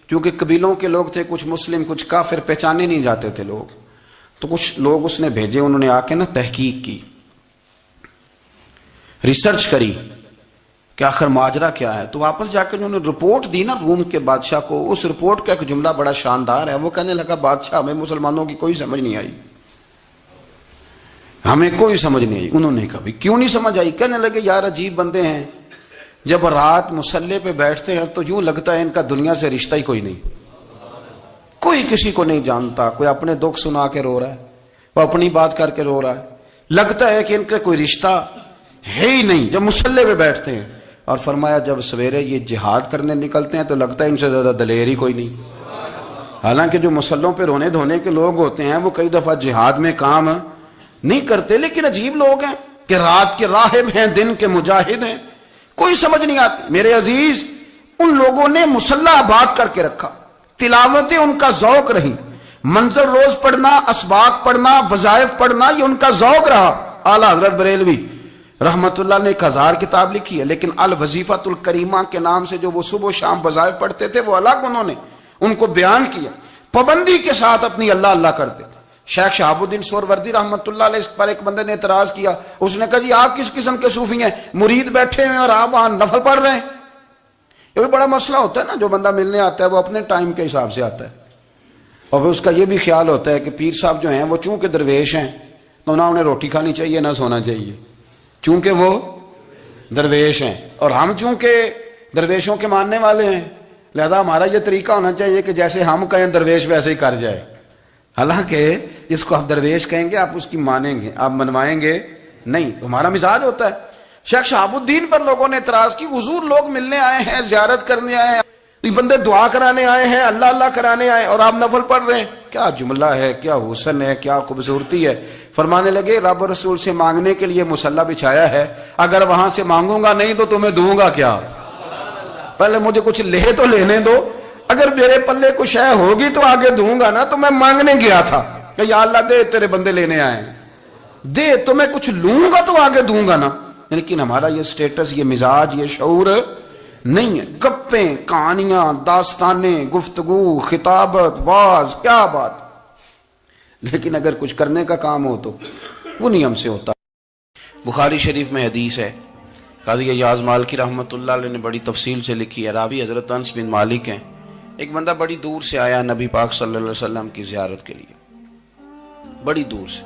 کیونکہ قبیلوں کے لوگ تھے, کچھ مسلم کچھ کافر, پہچانے نہیں جاتے تھے لوگ. تو کچھ لوگ اس نے بھیجے, انہوں نے آ کے نا تحقیق کی, ریسرچ کری کہ آخر ماجرا کیا ہے. تو واپس جا کے انہوں نے رپورٹ دی نا روم کے بادشاہ کو. اس رپورٹ کا ایک جملہ بڑا شاندار ہے. وہ کہنے لگا بادشاہ ہمیں مسلمانوں کی کوئی سمجھ نہیں آئی, ہمیں کوئی سمجھ نہیں آئی. انہوں نے کہا کیوں نہیں سمجھ آئی؟ کہنے لگے یار عجیب بندے ہیں, جب رات مصلے پہ بیٹھتے ہیں تو یوں لگتا ہے ان کا دنیا سے رشتہ ہی کوئی نہیں, کوئی کسی کو نہیں جانتا. کوئی اپنے دکھ سنا کے رو رہا ہے, وہ اپنی بات کر کے رو رہا ہے, لگتا ہے کہ ان کا کوئی رشتہ ہے ہی نہیں جب مصلے پہ بیٹھتے ہیں. اور فرمایا جب سویرے یہ جہاد کرنے نکلتے ہیں تو لگتا ہے ان سے زیادہ دلیر ہی کوئی نہیں. حالانکہ جو مسلوں پہ رونے دھونے کے لوگ ہوتے ہیں وہ کئی دفعہ جہاد میں کام نہیں کرتے, لیکن عجیب لوگ ہیں کہ رات کے راہب ہیں, دن کے مجاہد ہیں, کوئی سمجھ نہیں آتی. میرے عزیز ان لوگوں نے مصلی آباد کر کے رکھا, تلاوتیں ان کا ذوق رہی, منظر روز پڑھنا, اسباق پڑھنا, وظائف پڑھنا, یہ ان کا ذوق رہا. اعلیٰ حضرت بریلوی رحمت اللہ نے 1000 کتاب لکھی ہے, لیکن الوظیفۃ الکریمہ کے نام سے جو وہ صبح و شام وظائف پڑھتے تھے وہ الگ انہوں نے ان کو بیان کیا, پابندی کے ساتھ اپنی اللہ اللہ کرتے تھے. شیخ شہاب الدین سہروردی رحمت اللہ علیہ, اس پر ایک بندے نے اعتراض کیا. اس نے کہا جی آپ کس قسم کے صوفی ہیں, مرید بیٹھے ہیں اور آپ وہاں نفل پڑھ رہے ہیں. یہ بھی بڑا مسئلہ ہوتا ہے نا, جو بندہ ملنے آتا ہے وہ اپنے ٹائم کے حساب سے آتا ہے, اور پھر اس کا یہ بھی خیال ہوتا ہے کہ پیر صاحب جو ہیں وہ چونکہ درویش ہیں تو نہ انہیں روٹی کھانی چاہیے نہ سونا چاہیے, چونکہ وہ درویش ہیں, اور ہم چونکہ درویشوں کے ماننے والے ہیں لہذا ہمارا یہ طریقہ ہونا چاہیے کہ جیسے ہم کہیں درویش ویسے ہی کر جائے. حالانکہ جس کو آپ درویش کہیں گے آپ اس کی مانیں گے, آپ منوائیں گے نہیں, ہمارا مزاج ہوتا ہے. شیخ شہاب الدین پر لوگوں نے اعتراض کی, حضور لوگ ملنے آئے ہیں, زیارت کرنے آئے ہیں, یہ بندے دعا کرانے آئے ہیں, اللہ اللہ کرانے آئے, اور آپ نفل پڑھ رہے ہیں. کیا جملہ ہے, کیا حسن ہے, کیا خوبصورتی ہے. فرمانے لگے رب رسول سے مانگنے کے لیے مصلی بچھایا ہے, اگر وہاں سے مانگوں گا نہیں تو تمہیں دوں گا کیا, پہلے مجھے کچھ لے تو لینے دو. اگر میرے پلے کچھ ہے ہوگی تو آگے دوں گا نا. تو میں مانگنے گیا تھا کہ یا اللہ دے, تیرے بندے لینے آئے ہیں, دے, تو میں کچھ لوں گا تو آگے دوں گا نا. لیکن ہمارا یہ سٹیٹس, یہ مزاج, یہ شعور نہیں ہے. گپیں, کہانیاں, داستانیں, گفتگو, خطابت, واز, کیا بات. لیکن اگر کچھ کرنے کا کام ہو تو وہ نہیں ہم سے ہوتا. بخاری شریف میں حدیث ہے, قاضی ایاز مالکی رحمۃ اللہ علیہ نے بڑی تفصیل سے لکھی ہے. راوی حضرت انس بن مالک ہیں. ایک بندہ بڑی دور سے آیا نبی پاک صلی اللہ علیہ وسلم کی زیارت کے لیے, بڑی دور سے.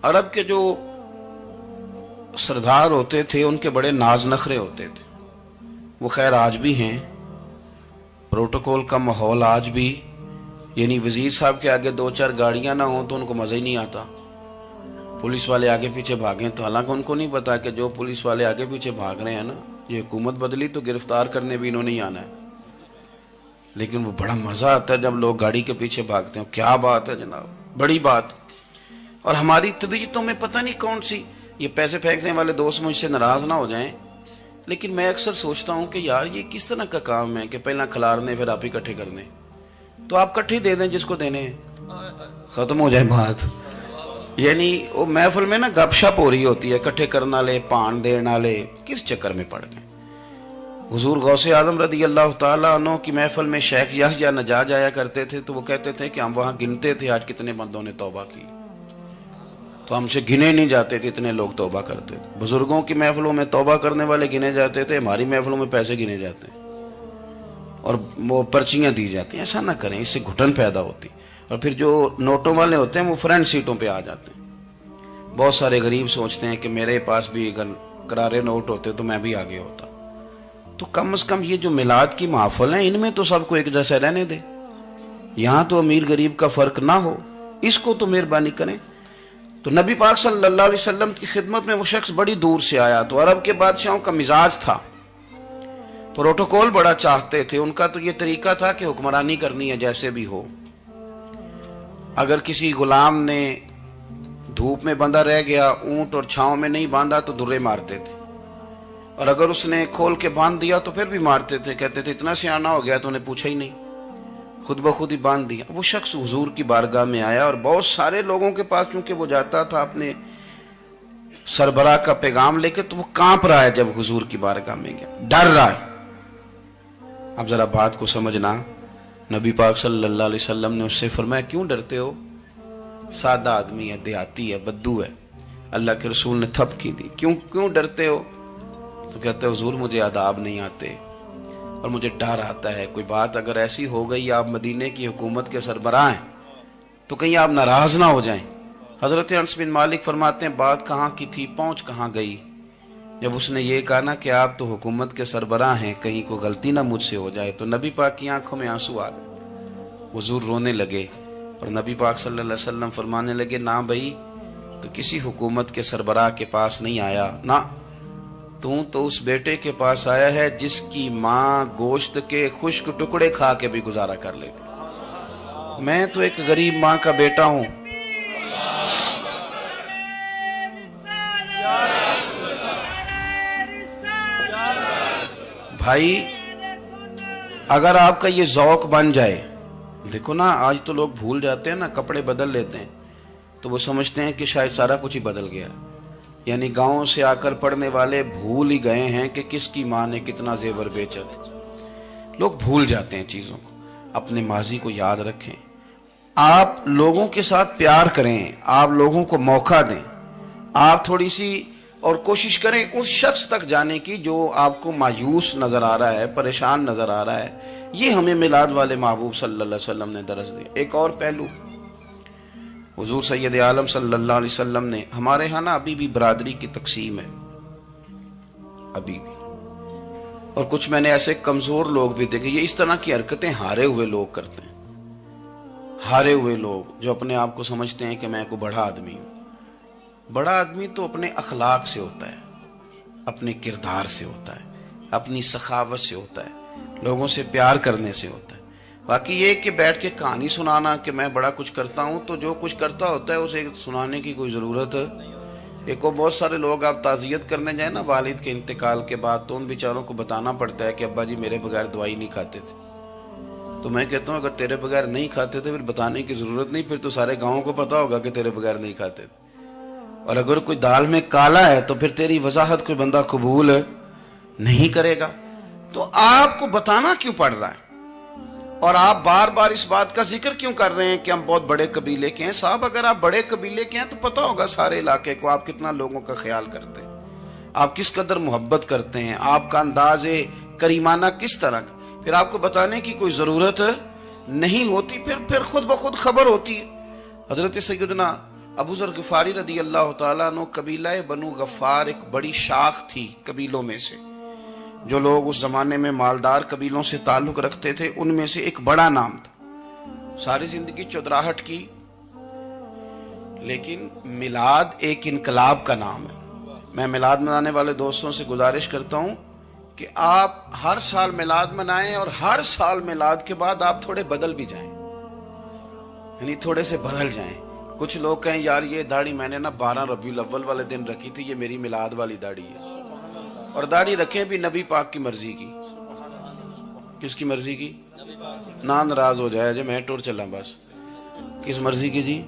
عرب کے جو سردار ہوتے تھے ان کے بڑے ناز نخرے ہوتے تھے. وہ خیر آج بھی ہیں, پروٹوکول کا ماحول آج بھی, یعنی وزیر صاحب کے آگے 2-4 گاڑیاں نہ ہوں تو ان کو مزہ ہی نہیں آتا. پولیس والے آگے پیچھے بھاگیں تو حالانکہ ان کو نہیں پتا کہ جو پولیس والے آگے پیچھے بھاگ رہے ہیں نا, یہ حکومت بدلی تو گرفتار کرنے بھی انہوں نے آنا ہے. لیکن وہ بڑا مزہ آتا ہے جب لوگ گاڑی کے پیچھے بھاگتے ہیں. کیا بات ہے جناب, بڑی بات. اور ہماری طبیعتوں میں پتہ نہیں کون سی, یہ پیسے پھینکنے والے دوست مجھ سے ناراض نہ ہو جائیں, لیکن میں اکثر سوچتا ہوں کہ یار یہ کس طرح کا کام ہے کہ پہلا کھلارنے پھر آپ اکٹھے کرنے. تو آپ کٹھے دے دیں جس کو دینے ہیں, ختم ہو جائے بات. یعنی وہ محفل میں نا گپ شپ ہو رہی ہوتی ہے, اکٹھے کرنا لے, پان دینا لے, کس چکر میں پڑ گئے. حضور غوث اعظم رضی اللہ تعالیٰ عنہ کی محفل میں شیخ یحییٰ نجاج آیا کرتے تھے تو وہ کہتے تھے کہ ہم وہاں گنتے تھے آج کتنے بندوں نے توبہ کی, تو ہم سے گنے نہیں جاتے تھے, اتنے لوگ توبہ کرتے تھے. بزرگوں کی محفلوں میں توبہ کرنے والے گنے جاتے تھے, ہماری محفلوں میں پیسے گنے جاتے ہیں اور وہ پرچیاں دی جاتی ہیں. ایسا نہ کریں, اس سے گھٹن پیدا ہوتی. اور پھر جو نوٹوں والے ہوتے ہیں وہ فرنٹ سیٹوں پہ آ جاتے ہیں. بہت سارے غریب سوچتے ہیں کہ میرے پاس بھی اگر کرارے نوٹ ہوتے تو میں بھی آگے ہوتا. تو کم از کم یہ جو میلاد کی محفل ہیں ان میں تو سب کو ایک جیسا رہنے دے, یہاں تو امیر غریب کا فرق نہ ہو, اس کو تو مہربانی کریں. تو نبی پاک صلی اللہ علیہ وسلم کی خدمت میں وہ شخص بڑی دور سے آیا. تو عرب کے بادشاہوں کا مزاج تھا, پروٹوکول بڑا چاہتے تھے. ان کا تو یہ طریقہ تھا کہ حکمرانی کرنی ہے جیسے بھی ہو. اگر کسی غلام نے دھوپ میں بندھا رہ گیا, اونٹ اور چھاؤں میں نہیں باندھا تو درے مارتے تھے, اور اگر اس نے کھول کے باندھ دیا تو پھر بھی مارتے تھے. کہتے تھے اتنا سیانا ہو گیا تو انہیں پوچھا ہی نہیں, خود بخود ہی باندھ دیا. وہ شخص حضور کی بارگاہ میں آیا اور بہت سارے لوگوں کے پاس کیونکہ وہ جاتا تھا اپنے سربراہ کا پیغام لے کے, تو وہ کانپ رہا ہے جب حضور کی بارگاہ میں گیا, ڈر رہا ہے. اب ذرا بات کو سمجھنا, نبی پاک صلی اللہ علیہ وسلم نے اس سے فرمایا کیوں ڈرتے ہو, سادہ آدمی ہے, دیہاتی ہے, بدو ہے. اللہ کے رسول نے تھپکی دی, کیوں ڈرتے ہو؟ تو کہتے حضور مجھے آداب نہیں آتے اور مجھے ڈر آتا ہے, کوئی بات اگر ایسی ہو گئی, آپ مدینے کی حکومت کے سربراہ ہیں, تو کہیں آپ ناراض نہ ہو جائیں. حضرت انس بن مالک فرماتے ہیں بات کہاں کی تھی, پہنچ کہاں گئی. جب اس نے یہ کہا نا کہ آپ تو حکومت کے سربراہ ہیں, کہیں کوئی غلطی نہ مجھ سے ہو جائے, تو نبی پاک کی آنکھوں میں آنسو آ گئے. حضور رونے لگے اور نبی پاک صلی اللہ علیہ وسلم فرمانے لگے نہ بھائی, تو کسی حکومت کے سربراہ کے پاس نہیں آیا, نہ تو اس بیٹے کے پاس آیا ہے جس کی ماں گوشت کے خشک ٹکڑے کھا کے بھی گزارا کر لیتی. میں تو ایک غریب ماں کا بیٹا ہوں. بھائی اگر آپ کا یہ ذوق بن جائے, دیکھو نا آج تو لوگ بھول جاتے ہیں نا, کپڑے بدل لیتے ہیں تو وہ سمجھتے ہیں کہ شاید سارا کچھ ہی بدل گیا. یعنی گاؤں سے آ کر پڑھنے والے بھول ہی گئے ہیں کہ کس کی ماں نے کتنا زیور بیچا تھا. لوگ بھول جاتے ہیں چیزوں کو. اپنے ماضی کو یاد رکھیں, آپ لوگوں کے ساتھ پیار کریں, آپ لوگوں کو موقع دیں, آپ تھوڑی سی اور کوشش کریں اس شخص تک جانے کی جو آپ کو مایوس نظر آ رہا ہے, پریشان نظر آ رہا ہے. یہ ہمیں میلاد والے محبوب صلی اللہ علیہ وسلم نے درس دیا. ایک اور پہلو, حضور سید عالم صلی اللہ علیہ وسلم نے, ہمارے ہاں نا ابھی بھی برادری کی تقسیم ہے, ابھی بھی, اور کچھ میں نے ایسے کمزور لوگ بھی دیکھے, یہ اس طرح کی حرکتیں ہارے ہوئے لوگ کرتے ہیں. ہارے ہوئے لوگ جو اپنے آپ کو سمجھتے ہیں کہ میں کوئی بڑا آدمی ہوں. بڑا آدمی تو اپنے اخلاق سے ہوتا ہے, اپنے کردار سے ہوتا ہے, اپنی سخاوت سے ہوتا ہے, لوگوں سے پیار کرنے سے ہوتا ہے. باقی یہ کہ بیٹھ کے کہانی سنانا کہ میں بڑا کچھ کرتا ہوں, تو جو کچھ کرتا ہوتا ہے اسے سنانے کی کوئی ضرورت. ایک اور بہت سارے لوگ آپ تعزیت کرنے جائیں نا والد کے انتقال کے بعد, تو ان بیچاروں کو بتانا پڑتا ہے کہ ابا جی میرے بغیر دوائی نہیں کھاتے تھے. تو میں کہتا ہوں اگر تیرے بغیر نہیں کھاتے تھے پھر بتانے کی ضرورت نہیں، پھر تو سارے گاؤں کو پتا ہوگا کہ تیرے بغیر نہیں کھاتے تھے۔ اور اگر کوئی دال میں کالا ہے تو پھر تیری وضاحت کوئی بندہ قبول نہیں کرے گا۔ تو آپ کو بتانا کیوں پڑ رہا ہے؟ اور آپ بار بار اس بات کا ذکر کیوں کر رہے ہیں کہ ہم بہت بڑے قبیلے کے ہیں؟ صاحب اگر آپ بڑے قبیلے کے ہیں تو پتا ہوگا سارے علاقے کو آپ کتنا لوگوں کا خیال کرتے ہیں، آپ کس قدر محبت کرتے ہیں، آپ کا انداز کریمانہ کس طرح کا، پھر آپ کو بتانے کی کوئی ضرورت نہیں ہوتی، پھر خود بخود خبر ہوتی ہے۔ حضرت سیدنا ابو ذر غفاری رضی اللہ تعالیٰ عنہ، قبیلہ بنو غفار ایک بڑی شاخ تھی قبیلوں میں سے، جو لوگ اس زمانے میں مالدار قبیلوں سے تعلق رکھتے تھے ان میں سے ایک بڑا نام تھا۔ ساری زندگی چودراہٹ کی، لیکن میلاد ایک انقلاب کا نام ہے۔ میں میلاد منانے والے دوستوں سے گزارش کرتا ہوں کہ آپ ہر سال میلاد منائیں، اور ہر سال میلاد کے بعد آپ تھوڑے بدل بھی جائیں، یعنی تھوڑے سے بدل جائیں۔ کچھ لوگ کہیں یار یہ داڑھی میں نے 12 ربیع الاول والے دن رکھی تھی، یہ میری میلاد والی داڑھی ہے۔ اور داڑھی رکھیں بھی نبی پاک کی مرضی کی۔ کس کی مرضی کی؟ نہ ناراض ہو جائے جی میں ٹور چلا، بس کس مرضی کی جی؟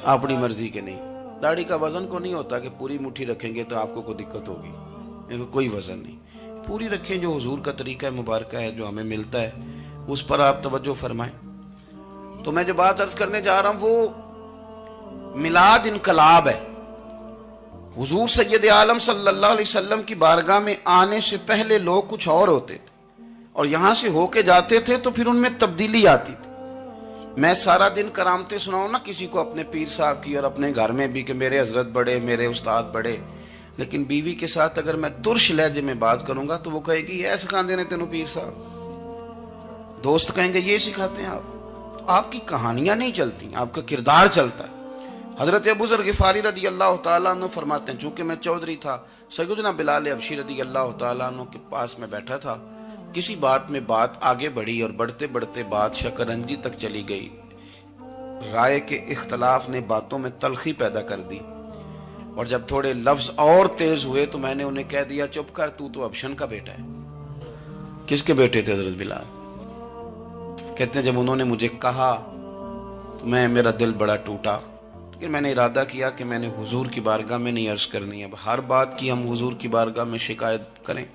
اپنی مرضی کے نہیں۔ داڑھی کا وزن کو نہیں ہوتا کہ پوری مٹھی رکھیں گے تو آپ کو کوئی دقت ہوگی، کوئی وزن نہیں، پوری رکھیں، جو حضور کا طریقہ مبارکہ ہے جو ہمیں ملتا ہے اس پر آپ توجہ فرمائیں۔ تو میں جو بات عرض کرنے جا رہا ہوں وہ میلاد انقلاب ہے۔ حضور سید عالم صلی اللہ علیہ وسلم کی بارگاہ میں آنے سے پہلے لوگ کچھ اور ہوتے تھے، اور یہاں سے ہو کے جاتے تھے تو پھر ان میں تبدیلی آتی تھی۔ میں سارا دن کرامتیں سناؤں نا کسی کو اپنے پیر صاحب کی اور اپنے گھر میں بھی کہ میرے حضرت بڑے، میرے استاد بڑے، لیکن بیوی کے ساتھ اگر میں ترش لہجے میں بات کروں گا تو وہ کہے گی یہ سکھاندے نے تینوں پیر صاحب، دوست کہیں گے یہ سکھاتے ہیں آپ۔ تو آپ کی کہانیاں نہیں چلتی، آپ کا کردار چلتا ہے۔ حضرت ابو ذر غفاری رضی اللہ تعالیٰ عنہ فرماتے ہیں چونکہ میں چودھری تھا، سیدنا بلال حبشی رضی اللہ تعالیٰ عنہ کے پاس میں بیٹھا تھا، کسی بات میں بات آگے بڑھی اور بڑھتے بڑھتے بات شکرنجی تک چلی گئی۔ رائے کے اختلاف نے باتوں میں تلخی پیدا کر دی، اور جب تھوڑے لفظ اور تیز ہوئے تو میں نے انہیں کہہ دیا چپ کر، تو ابشن کا بیٹا ہے۔ کس کے بیٹے تھے حضرت بلال؟ کہتے ہیں جب انہوں نے مجھے کہا تو میرا دل بڑا ٹوٹا، لیکن میں نے ارادہ کیا کہ میں نے حضور کی بارگاہ میں نہیں عرض کرنی ہے۔ اب ہر بات کی ہم حضور کی بارگاہ میں شکایت کریں،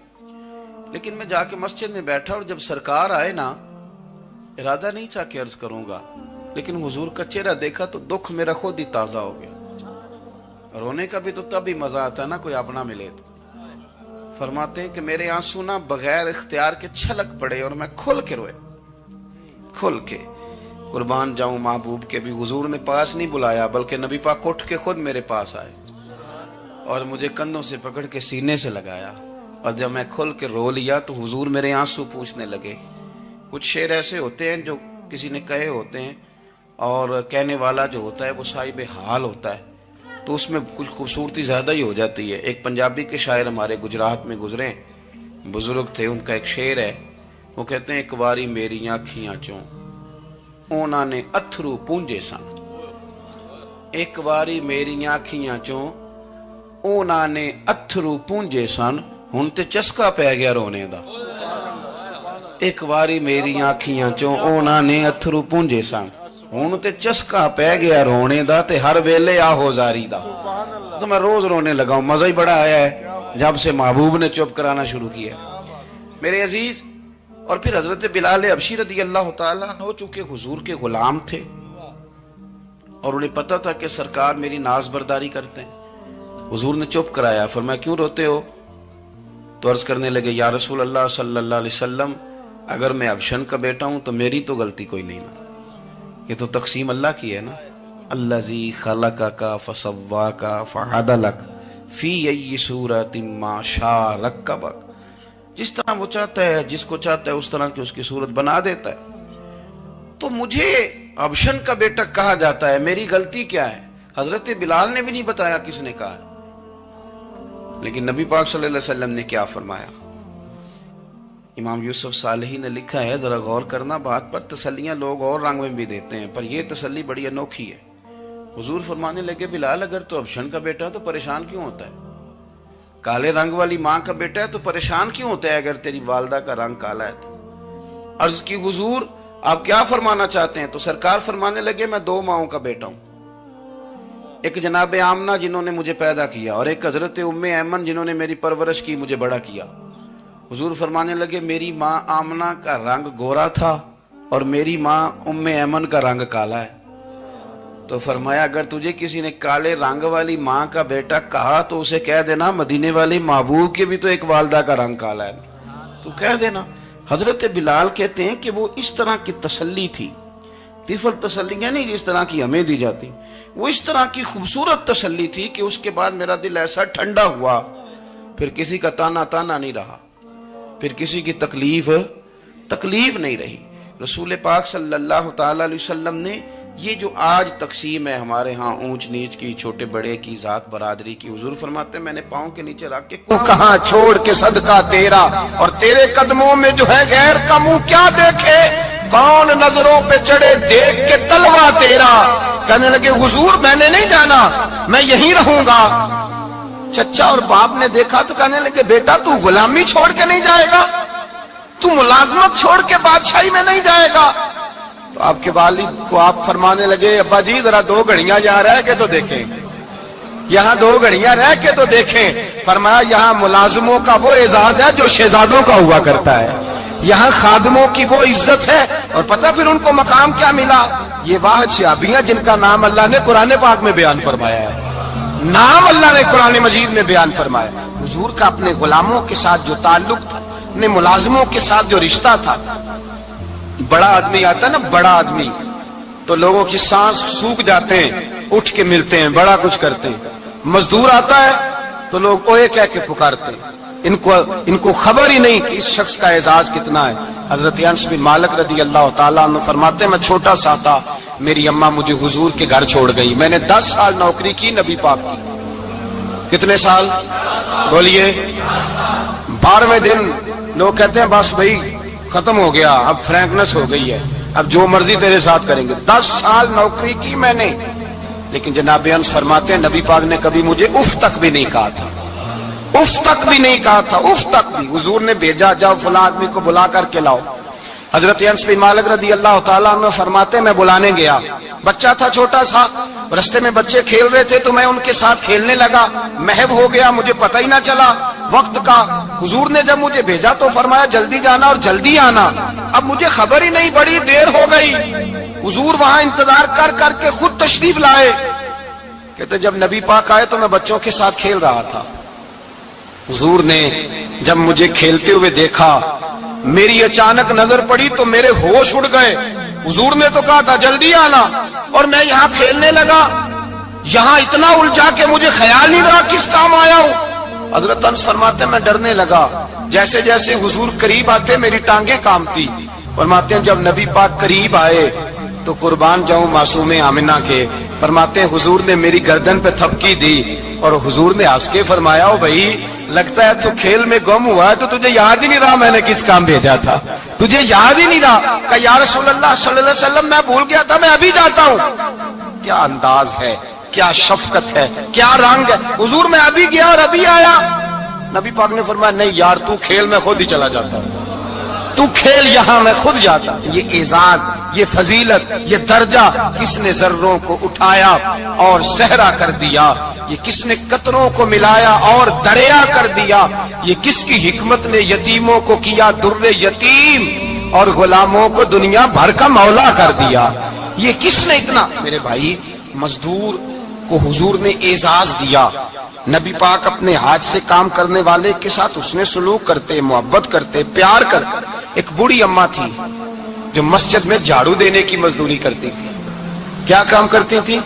لیکن میں جا کے مسجد میں بیٹھا اور جب سرکار آئے نا، ارادہ نہیں تھا کہ عرض کروں گا، لیکن حضور کا چہرہ دیکھا تو دکھ میرا خود ہی تازہ ہو گیا۔ رونے کا بھی تو تب ہی مزہ آتا ہے نا کوئی اپنا ملے تو۔ فرماتے ہیں کہ میرے آنسو نا بغیر اختیار کے چھلک پڑے اور میں کھل کے روئے، کھل کے۔ قربان جاؤں محبوب کے بھی حضور نے پاس نہیں بلایا، بلکہ نبی پاک اٹھ کے خود میرے پاس آئے اور مجھے کندھوں سے پکڑ کے سینے سے لگایا، اور جب میں کھل کے رو لیا تو حضور میرے آنسو پوچھنے لگے۔ کچھ شعر ایسے ہوتے ہیں جو کسی نے کہے ہوتے ہیں، اور کہنے والا جو ہوتا ہے وہ صاحب حال ہوتا ہے، تو اس میں کچھ خوبصورتی زیادہ ہی ہو جاتی ہے۔ ایک پنجابی کے شاعر ہمارے گجرات میں گزرے، بزرگ تھے، ان کا ایک شعر ہے، وہ کہتے ہیں ایک واری میری آنکھیاں چوں اونا نے اتھرو پونجے سن، ایک واری میری آنکھیاں چوں اونا نے اتھرو پونجے سن، ہن تے چسکا پہ گیا رونے دا۔ ایک واری میری آنکھیاں چوں اونا نے اتھرو پونجے سن، ہن تے چسکا پہ گیا رونے دا، تے ہر ویلے آہو زاری دا۔ تو میں روز رونے لگا ہوں، مزہ ہی بڑا آیا ہے جب سے محبوب نے چپ کرانا شروع کیا میرے عزیز۔ اور پھر حضرت بلال حبشی رضی اللہ تعالیٰ عنہ چونکہ حضور کے غلام تھے اور انہیں پتہ تھا کہ سرکار میری ناز برداری کرتے ہیں، حضور نے چپ کرایا۔ فرمایا کیوں روتے ہو؟ تو عرض کرنے لگے یا رسول اللہ صلی اللہ علیہ وسلم، اگر میں ابشن کا بیٹا ہوں تو میری تو غلطی کوئی نہیں نا، یہ تو تقسیم اللہ کی ہے نا۔ الذی خلقک فسواک فعدلک فی ای صورت ما شاء رکبک، جس طرح وہ چاہتا ہے، جس کو چاہتا ہے اس طرح کی اس کی صورت بنا دیتا ہے۔ تو مجھے ابشن کا بیٹا کہا جاتا ہے، میری غلطی کیا ہے؟ حضرت بلال نے بھی نہیں بتایا کس نے کہا، لیکن نبی پاک صلی اللہ علیہ وسلم نے کیا فرمایا؟ امام یوسف صالحی نے لکھا ہے، ذرا غور کرنا بات پر، تسلیاں لوگ اور رنگ میں بھی دیتے ہیں پر یہ تسلی بڑی انوکھی ہے۔ حضور فرمانے لگے بلال اگر تو ابشن کا بیٹا ہے تو پریشان کیوں ہوتا ہے؟ کالے رنگ والی ماں کا بیٹا ہے تو پریشان کیوں ہوتا ہے اگر تیری والدہ کا رنگ کالا ہے تو؟ عرض کی حضور آپ کیا فرمانا چاہتے ہیں؟ تو سرکار فرمانے لگے میں 2 ماؤں کا بیٹا ہوں، ایک جناب آمنہ جنہوں نے مجھے پیدا کیا، اور ایک حضرت ام ایمن جنہوں نے میری پرورش کی، مجھے بڑا کیا۔ حضور فرمانے لگے میری ماں آمنہ کا رنگ گورا تھا اور میری ماں ام ایمن کا رنگ کالا ہے۔ تو فرمایا اگر تجھے کسی نے کالے رنگ والی ماں کا بیٹا کہا تو اسے کہہ دینا مدینے والے محبوب کے بھی تو ایک والدہ کا رنگ کالا ہے، تو کہہ دینا۔ حضرت بلال کہتے ہیں کہ وہ اس طرح کی تسلی تھی، طفل تسلیاں نہیں جس طرح کی ہمیں دی جاتی، وہ اس طرح کی خوبصورت تسلی تھی کہ اس کے بعد میرا دل ایسا ٹھنڈا ہوا، پھر کسی کا تانا نہیں رہا، پھر کسی کی تکلیف نہیں رہی۔ رسول پاک صلی اللہ تعالی علیہ وسلم نے یہ جو آج تقسیم ہے ہمارے ہاں اونچ نیچ کی، چھوٹے بڑے کی، ذات برادری کی، حضور فرماتے ہیں میں نے پاؤں کے نیچے رکھ کے کہاں چھوڑ کے صدقہ تیرا، اور تیرے قدموں میں جو ہے غیر کا منہ کیا دیکھے، کون نظروں پہ چڑھے دیکھ کے تلوا تیرا۔ کہنے لگے حضور میں نے نہیں جانا، میں یہیں رہوں گا۔ چچا اور باپ نے دیکھا تو کہنے لگے بیٹا تو غلامی چھوڑ کے نہیں جائے گا، تو ملازمت چھوڑ کے بادشاہی میں نہیں جائے گا۔ تو آپ کے والد کو آپ فرمانے لگے ابا جی ذرا 2 گھڑیاں یہاں رہ کے تو دیکھیں، یہاں 2 گھڑیاں رہ کے تو دیکھیں۔ فرمایا یہاں ملازموں کا وہ اعزاز ہے جو شہزادوں کا ہوا کرتا ہے، یہاں خادموں کی وہ عزت ہے۔ اور پتہ پھر ان کو مقام کیا ملا؟ یہ واحد شعبیاں جن کا نام اللہ نے قرآن پاک میں بیان فرمایا ہے، نام اللہ نے قرآن مجید میں بیان فرمایا۔ حضور کا اپنے غلاموں کے ساتھ جو تعلق تھا، اپنے ملازموں کے ساتھ جو رشتہ تھا، بڑا آدمی آتا ہے نا، بڑا آدمی تو لوگوں کی سانس سوکھ جاتے ہیں، اٹھ کے ملتے ہیں، بڑا کچھ کرتے ہیں۔ مزدور آتا ہے تو لوگ اوے کہہ کے پکارتے ہیں، ان کو خبر ہی نہیں کہ اس شخص کا اعزاز کتنا ہے۔ حضرت انس بن مالک رضی اللہ تعالیٰ عنہ فرماتے ہیں میں چھوٹا سا تھا، میری اماں مجھے حضور کے گھر چھوڑ گئی، میں نے 10 سال نوکری کی نبی پاک کی۔ کتنے سال؟ بولیے۔ 12ویں دن لوگ کہتے ہیں بس بھائی ختم ہو گیا، اب فرینکنس ہو گئی ہے، اب جو مرضی تیرے ساتھ کریں گے۔ 10 سال نوکری کی میں نے، لیکن جناب انس فرماتے ہیں نبی پاک نے کبھی مجھے اف تک بھی نہیں کہا تھا، اف تک بھی نہیں کہا تھا، اف تک بھی۔ حضور نے بھیجا جاؤ فلاں آدمی کو بلا کر کے لاؤ۔ حضرت انس بن مالک رضی اللہ تعالیٰ عنہ فرماتے ہیں میں بلانے گیا، بچہ تھا چھوٹا سا، رستے میں بچے کھیل رہے تھے تو میں ان کے ساتھ کھیلنے لگا، محو ہو گیا، مجھے پتہ ہی نہ چلا وقت کا۔ حضور نے جب مجھے بھیجا تو فرمایا جلدی جانا اور جلدی آنا، اب مجھے خبر ہی نہیں، بڑی دیر ہو گئی۔ حضور وہاں انتظار کر کر کے خود تشریف لائے، کہتے جب نبی پاک آئے تو میں بچوں کے ساتھ کھیل رہا تھا، حضور نے جب مجھے کھیلتے ہوئے دیکھا، میری اچانک نظر پڑی تو میرے ہوش اڑ گئے۔ حضور نے تو کہا تھا جلدی آنا، اور میں یہاں کھیلنے لگا، یہاں اتنا الجھا کہ مجھے خیال نہیں رہا کس کام آیا ہوں۔ حضرت انس فرماتے ہیں میں ڈرنے لگا، جیسے جیسے حضور قریب آتے میری ٹانگیں کانپتی۔ فرماتے ہیں جب نبی پاک قریب آئے تو قربان جاؤں معصوم آمنہ کے، فرماتے ہیں حضور نے میری گردن پہ تھپکی دی اور حضور نے ہنس کے فرمایا او بھائی لگتا ہے تو کھیل میں گم ہوا ہے تو تجھے یاد ہی نہیں رہا میں نے کس کام بھیجا تھا، تجھے یاد ہی نہیں رہا۔ کہ یا رسول اللہ صلی اللہ علیہ وسلم میں بھول گیا تھا، میں ابھی جاتا ہوں۔ کیا انداز ہے، کیا شفقت ہے، کیا رنگ ہے۔ حضور میں ابھی گیا اور ابھی آیا۔ نبی پاک نے فرمایا نہیں یار تو کھیل میں خود ہی چلا جاتا، تو کھیل یہاں میں خود جاتا۔ یہ اعزاز، یہ فضیلت، یہ درجہ کس نے ذروں کو اٹھایا اور صحرا کر دیا، یہ کس نے قطروں کو ملایا اور دریا کر دیا، یہ کس کی حکمت نے یتیموں کو کیا در یتیم اور غلاموں کو دنیا بھر کا مولا کر دیا، یہ کس نے اتنا۔ میرے بھائی مزدور کو حضور نے اعزاز دیا، نبی پاک اپنے ہاتھ سے کام کرنے والے کے ساتھ اس نے سلوک کرتے، محبت کرتے، پیار کرتے۔ ایک بوڑھی اماں تھی جو مسجد میں جھاڑو دینے کی مزدوری کرتی تھی۔ کیا کام کرتی تھی؟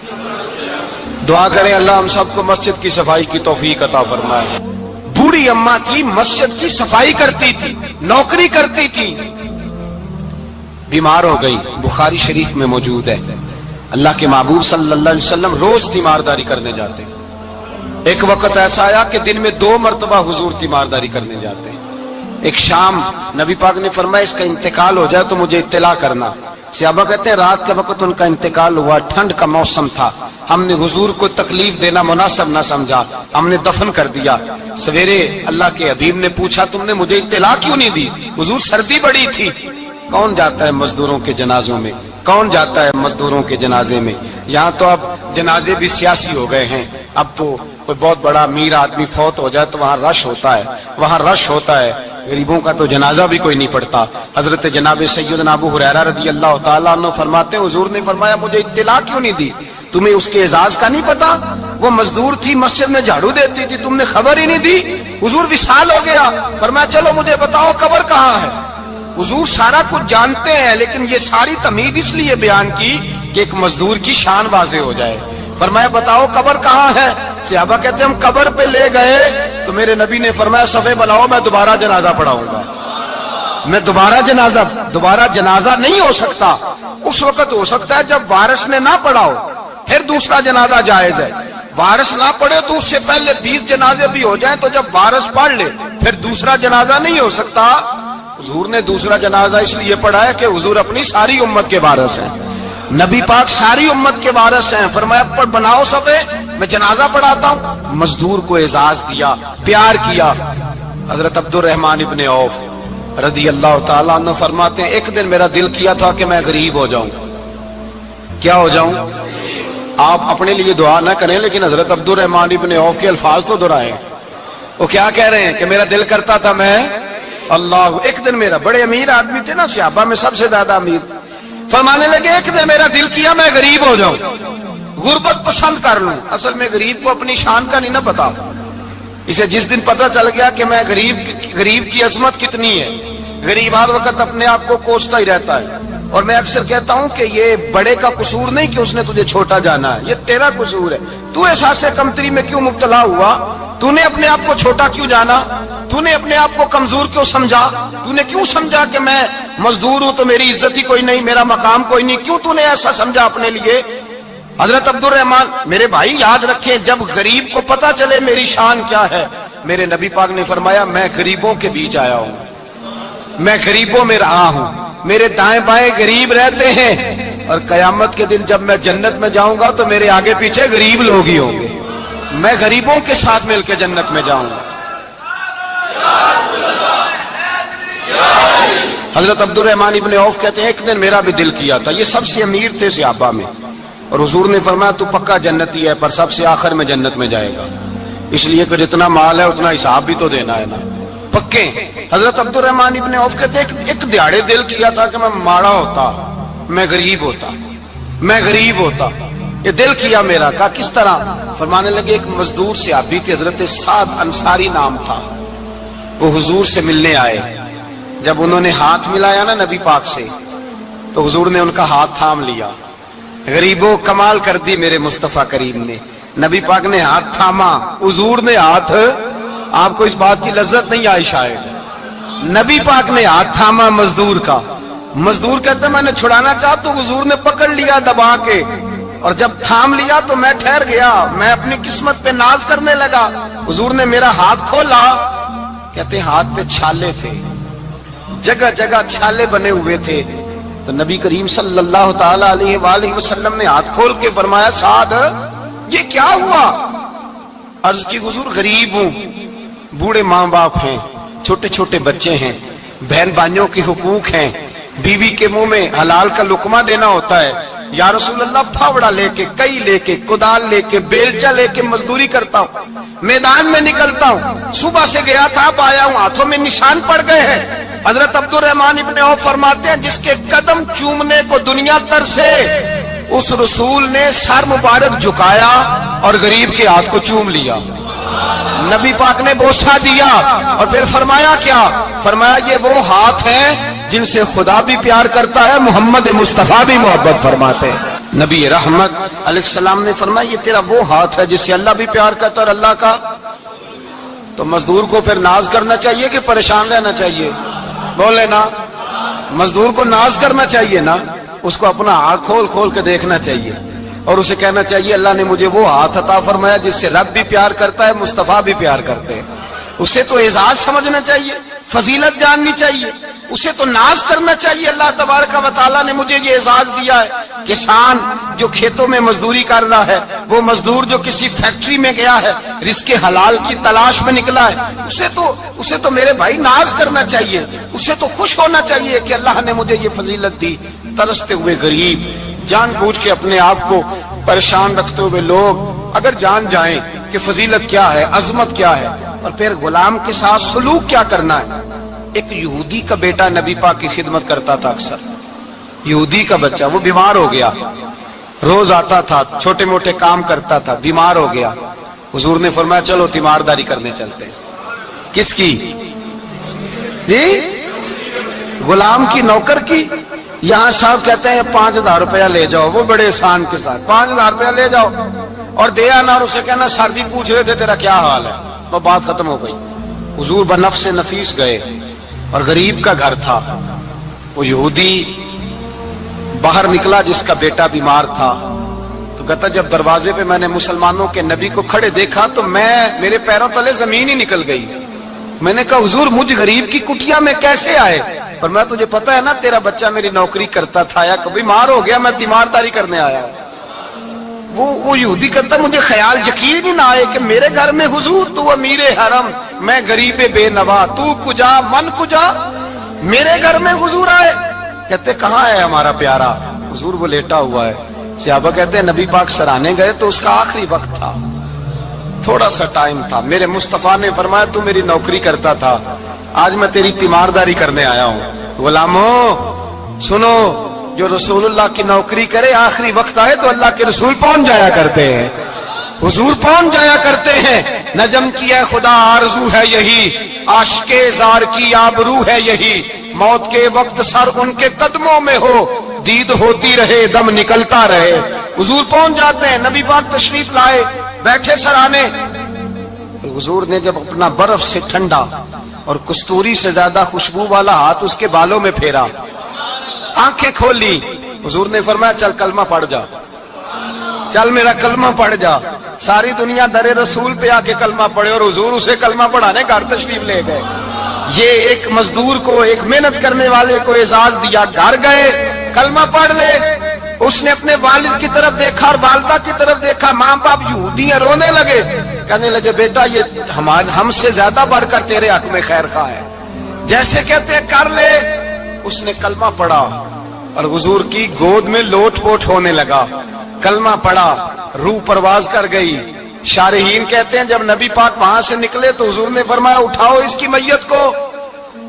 دعا کریں اللہ ہم سب کو مسجد کی صفائی کی توفیق عطا فرمائے۔ بوڑھی اماں تھی، مسجد کی صفائی کرتی تھی، نوکری کرتی تھی، بیمار ہو گئی، بخاری شریف میں موجود ہے۔ اللہ کے محبوب صلی اللہ علیہ وسلم روز تیمارداری کرنے جاتے۔ ایک وقت ایسا آیا کہ دن میں 2 مرتبہ حضور تیمارداری کرنے جاتے۔ ایک شام نبی پاک نے فرمایا اس کا انتقال ہو جائے تو مجھے اطلاع کرنا۔ صحابہ کہتے ہیں رات کے وقت ان کا انتقال ہوا، ٹھنڈ کا موسم تھا، ہم نے حضور کو تکلیف دینا مناسب نہ سمجھا، ہم نے دفن کر دیا۔ سویرے اللہ کے حبیب نے پوچھا تم نے مجھے اطلاع کیوں نہیں دی؟ حضور سردی بڑی تھی، کون جاتا ہے مزدوروں کے جنازوں میں؟ کون جاتا ہے مزدوروں کے جنازے میں؟ یہاں تو اب جنازے بھی سیاسی ہو گئے ہیں. اب تو کوئی بہت بڑا امیر آدمی فوت ہو جائے تو وہاں رش ہوتا ہے، وہاں رش ہوتا ہے. غریبوں کا تو جنازہ بھی کوئی نہیں پڑتا. حضرت جناب سیدنا ابو ہریرہ رضی اللہ تعالیٰ عنہ فرماتے ہیں حضور نے فرمایا مجھے اطلاع کیوں نہیں دی؟ تمہیں اس کے اعزاز کا نہیں پتا؟ وہ مزدور تھی، مسجد میں جھاڑو دیتی تھی، تم نے خبر ہی نہیں دی. حضور وصال ہو گیا، فرمایا چلو مجھے بتاؤ قبر کہاں ہے. حضور سارا کچھ جانتے ہیں لیکن یہ ساری تمہید اس لیے بیان کی کہ ایک مزدور کی شان واضح ہو جائے. فرمایا بتاؤ قبر کہاں ہے؟ صحابہ کہتے ہیں ہم قبر پہ لے گئے تو میرے نبی نے فرمایا صفے بناؤ میں دوبارہ جنازہ پڑھاؤں گا. میں دوبارہ جنازہ نہیں ہو سکتا. اس وقت ہو سکتا ہے جب وارث نے نہ پڑھاؤ، پھر دوسرا جنازہ جائز ہے. وارث نہ پڑھے تو اس سے پہلے 20 جنازے بھی ہو جائیں تو جب وارث پڑھ لے پھر دوسرا جنازہ نہیں ہو سکتا. حضور نے دوسرا جنازہ اس لیے پڑھا ہے کہ حضور اپنی ساری امت کے وارث ہیں، نبی پاک ساری امت کے وارث ہیں. فرمایا پر بناؤ صفے میں جنازہ پڑھاتا ہوں. مزدور کو اعزاز دیا، پیار کیا. حضرت عبد الرحمن ابن عوف رضی اللہ تعالیٰ عنہ فرماتے ہیں ایک دن میرا دل کیا تھا کہ میں غریب ہو جاؤں. کیا ہو جاؤں؟ آپ اپنے لیے دعا نہ کریں لیکن حضرت عبد الرحمن ابن عوف کے الفاظ تو دہرائیں. وہ کیا کہہ رہے ہیں کہ میرا دل کرتا تھا میں اللہ. ایک دن میرا، بڑے امیر آدمی تھے نا صحابہ میں سب سے زیادہ امیر، فرمانے لگے ایک دن میرا دل کیا میں غریب ہو جاؤں، غربت پسند کر لوں. اصل میں غریب کو اپنی شان کا نہیں نہ پتا. اسے جس دن پتہ چل گیا کہ میں غریب کی عظمت کتنی ہے، غریب ہر وقت اپنے آپ کو کوستا ہی رہتا ہے. اور میں اکثر کہتا ہوں کہ یہ بڑے کا قصور نہیں کہ اس نے تجھے چھوٹا جانا ہے، یہ تیرا قصور ہے. تو احساس کمتری میں کیوں مبتلا ہوا؟ تو نے اپنے آپ کو چھوٹا کیوں جانا؟ تو نے اپنے آپ کو کمزور کیوں سمجھا؟ تو نے کیوں سمجھا کہ میں مزدور ہوں تو میری عزت ہی کوئی نہیں، میرا مقام کوئی نہیں؟ کیوں تو نے ایسا سمجھا اپنے لیے؟ حضرت عبد الرحمن میرے بھائی یاد رکھیں جب غریب کو پتا چلے میری شان کیا ہے، میرے نبی پاک نے فرمایا میں غریبوں کے بیچ آیا ہوں، میں غریبوں میں رہا ہوں، میرے دائیں بائیں غریب رہتے ہیں اور قیامت کے دن جب میں جنت میں جاؤں گا تو میرے آگے پیچھے غریب لوگ ہی ہوں گے. میں غریبوں کے ساتھ مل کے جنت میں جاؤں گا. حضرت عبد الرحمن ابن عوف کہتے ہیں ایک دن میرا بھی دل کیا تھا. یہ سب سے امیر تھے صحابہ میں اور حضور نے فرمایا تو پکا جنتی ہے پر سب سے آخر میں جنت میں جائے گا، اس لیے کہ جتنا مال ہے اتنا حساب بھی تو دینا ہے نا، پکے. حضرت عبد الرحمن ابن عوف کہتے ہیں ایک دیہڑے دل کیا تھا کہ میں ماڑا ہوتا، میں غریب ہوتا. یہ دل کیا میرا. کہا کس طرح؟ فرمانے لگے ایک مزدور صحابی تھے حضرت سعد انصاری نام تھا، وہ حضور سے ملنے آئے. جب انہوں نے ہاتھ ملایا نا نبی پاک سے تو حضور نے ان کا ہاتھ تھام لیا. غریبوں کمال کر دی میرے مصطفیٰ کریم نے. نبی پاک نے ہاتھ تھاما، حضور نے ہاتھ، آپ کو اس بات کی لذت نہیں آئی شاید، نبی پاک نے ہاتھ تھاما مزدور کا. مزدور کہتا میں نے چھڑانا چاہا تو حضور نے پکڑ لیا دبا کے، اور جب تھام لیا تو میں ٹھہر گیا، میں اپنی قسمت پہ ناز کرنے لگا. حضور نے میرا ہاتھ کھولا. کہتے ہاتھ پہ چھالے تھے، جگہ جگہ چھالے بنے ہوئے تھے. تو نبی کریم صلی اللہ تعالی علیہ وآلہ وسلم نے ہاتھ کھول کے فرمایا سعد یہ کیا ہوا؟ عرض کی حضور غریب ہوں، بوڑھے ماں باپ ہیں، چھوٹے چھوٹے بچے ہیں، بہن بھائیوں کے حقوق ہیں، بیوی کے منہ میں حلال کا لقمہ دینا ہوتا ہے. یا رسول اللہ پھاوڑا لے کے، کئی لے کے، کدال لے کے، بیلچا لے کے مزدوری کرتا ہوں، میدان میں نکلتا ہوں، صبح سے گیا تھا اب آیا ہوں، ہاتھوں میں نشان پڑ گئے ہیں. حضرت عبد الرحمن ابن عوف فرماتے ہیں جس کے قدم چومنے کو دنیا ترسے اس رسول نے سر مبارک جھکایا اور غریب کے ہاتھ کو چوم لیا. نبی پاک نے بوسہ دیا اور پھر فرمایا کیا؟ فرمایا یہ وہ ہاتھ ہیں جن سے خدا بھی پیار کرتا ہے، محمد مصطفیٰ بھی محبت فرماتے ہیں. نبی رحمت علیہ السلام نے فرمایا یہ تیرا وہ ہاتھ ہے جس سے اللہ بھی پیار کرتا ہے اور اللہ کا. تو مزدور کو پھر ناز کرنا چاہیے کہ پریشان رہنا چاہیے؟ بولے نا، مزدور کو ناز کرنا چاہیے نا، اس کو اپنا ہاتھ کھول کھول کے دیکھنا چاہیے اور اسے کہنا چاہیے اللہ نے مجھے وہ ہاتھ عطا فرمایا جس سے رب بھی پیار کرتا ہے، مصطفیٰ بھی پیار کرتے ہیں. اسے تو اعزاز سمجھنا چاہیے، فضیلت جاننی چاہیے. اسے تو ناز کرنا چاہیے. اللہ تبارک و تعالیٰ نے مجھے یہ اعزاز دیا ہے. کسان جو کھیتوں میں مزدوری کر رہا ہے, وہ مزدور جو کسی فیکٹری میں گیا ہے, رزق حلال کی تلاش میں نکلا ہے, اسے تو میرے بھائی ناز کرنا چاہیے, اسے تو خوش ہونا چاہیے کہ اللہ نے مجھے یہ فضیلت دی. ترستے ہوئے غریب, جان بوجھ کے اپنے آپ کو پریشان رکھتے ہوئے لوگ اگر جان جائیں کہ فضیلت کیا ہے, عظمت کیا ہے, اور پھر غلام کے ساتھ سلوک کیا کرنا ہے. ایک یہودی کا بیٹا نبی پاک کی خدمت کرتا تھا اکثر. یہودی کا بچہ, وہ بیمار ہو گیا, روز آتا تھا, چھوٹے موٹے کام کرتا تھا, بیمار ہو گیا. حضور نے فرمایا چلو تیمارداری کرنے چلتے ہیں. کس کی جی؟ غلام کی, نوکر کی. یہاں صاحب کہتے ہیں 5,000 روپیہ لے جاؤ, وہ بڑے احسان کے ساتھ 5,000 روپیہ لے جاؤ اور دے آنا, اور اسے کہنا سر جی پوچھ رہے تھے تیرا کیا حال ہے, وہ بات ختم ہو گئی. حضور بنفس نفیس گئے اور غریب کا گھر تھا. وہ یہودی باہر نکلا جس کا بیٹا بیمار تھا, تو کہتا جب دروازے پہ میں نے مسلمانوں کے نبی کو کھڑے دیکھا تو میرے پیروں تلے زمین ہی نکل گئی. میں نے کہا حضور مجھ غریب کی کٹیا میں کیسے آئے؟ پر میں تجھے پتا ہے نا تیرا بچہ میری نوکری کرتا تھا, یا کبھی بیمار ہو گیا, میں تیمارداری کرنے آیا. وہ یہودی کہتا مجھے خیال یقین ہی نہ آئے کہ میرے گھر میں حضور, تو امیر حرم, میں غریب بے نوا, تو کجا من کجا, میرے گھر میں حضور آئے. کہتے کہاں ہے ہمارا پیارا؟ حضور وہ لیٹا ہوا ہے. صحابہ کہتے ہیں نبی پاک سرانے گئے تو اس کا آخری وقت تھا, تھوڑا سا ٹائم تھا. میرے مصطفیٰ نے فرمایا تو میری نوکری کرتا تھا, آج میں تیری تیمارداری کرنے آیا ہوں. غلاموں سنو, جو رسول اللہ کی نوکری کرے آخری وقت آئے تو اللہ کے رسول پہنچ جایا کرتے ہیں, حضور پہنچ جایا کرتے ہیں. نجم کی ہے خدا آرزو ہے یہی, عاشق زار کی آبرو ہے یہی, موت کے وقت سر ان کے قدموں میں ہو, دید ہوتی رہے دم نکلتا رہے. حضور پہنچ جاتے ہیں. نبی پاک تشریف لائے, بیٹھے سرانے. حضور نے جب اپنا برف سے ٹھنڈا اور کستوری سے زیادہ خوشبو والا ہاتھ اس کے بالوں میں پھیرا, آنکھیں کھولی, حضور نے فرمایا چل کلمہ پڑھ جا, چل میرا کلمہ پڑھ جا. ساری دنیا در رسول پہ آ کے کلمہ پڑھے, اور حضور اسے کلمہ پڑھانے گھر تشریف لے گئے. یہ ایک مزدور کو, ایک محنت کرنے والے کو اعزاز دیا. گھر گئے, کلمہ پڑھ لے. اس نے اپنے والد کی طرف دیکھا اور والدہ کی طرف دیکھا, ماں باپ یہودی ہیں, رونے لگے. کہنے لگے بیٹا یہ ہم سے زیادہ بڑھ کر تیرے حق میں خیر خواہ ہے, جیسے کہتے کر لے. اس نے کلمہ پڑھا اور حضور کی گود میں لوٹ پوٹ ہونے لگا. کلمہ پڑھا, روح پرواز کر گئی. شارحین کہتے ہیں جب نبی پاک وہاں سے نکلے تو حضور نے فرمایا اٹھاؤ اس کی میت کو.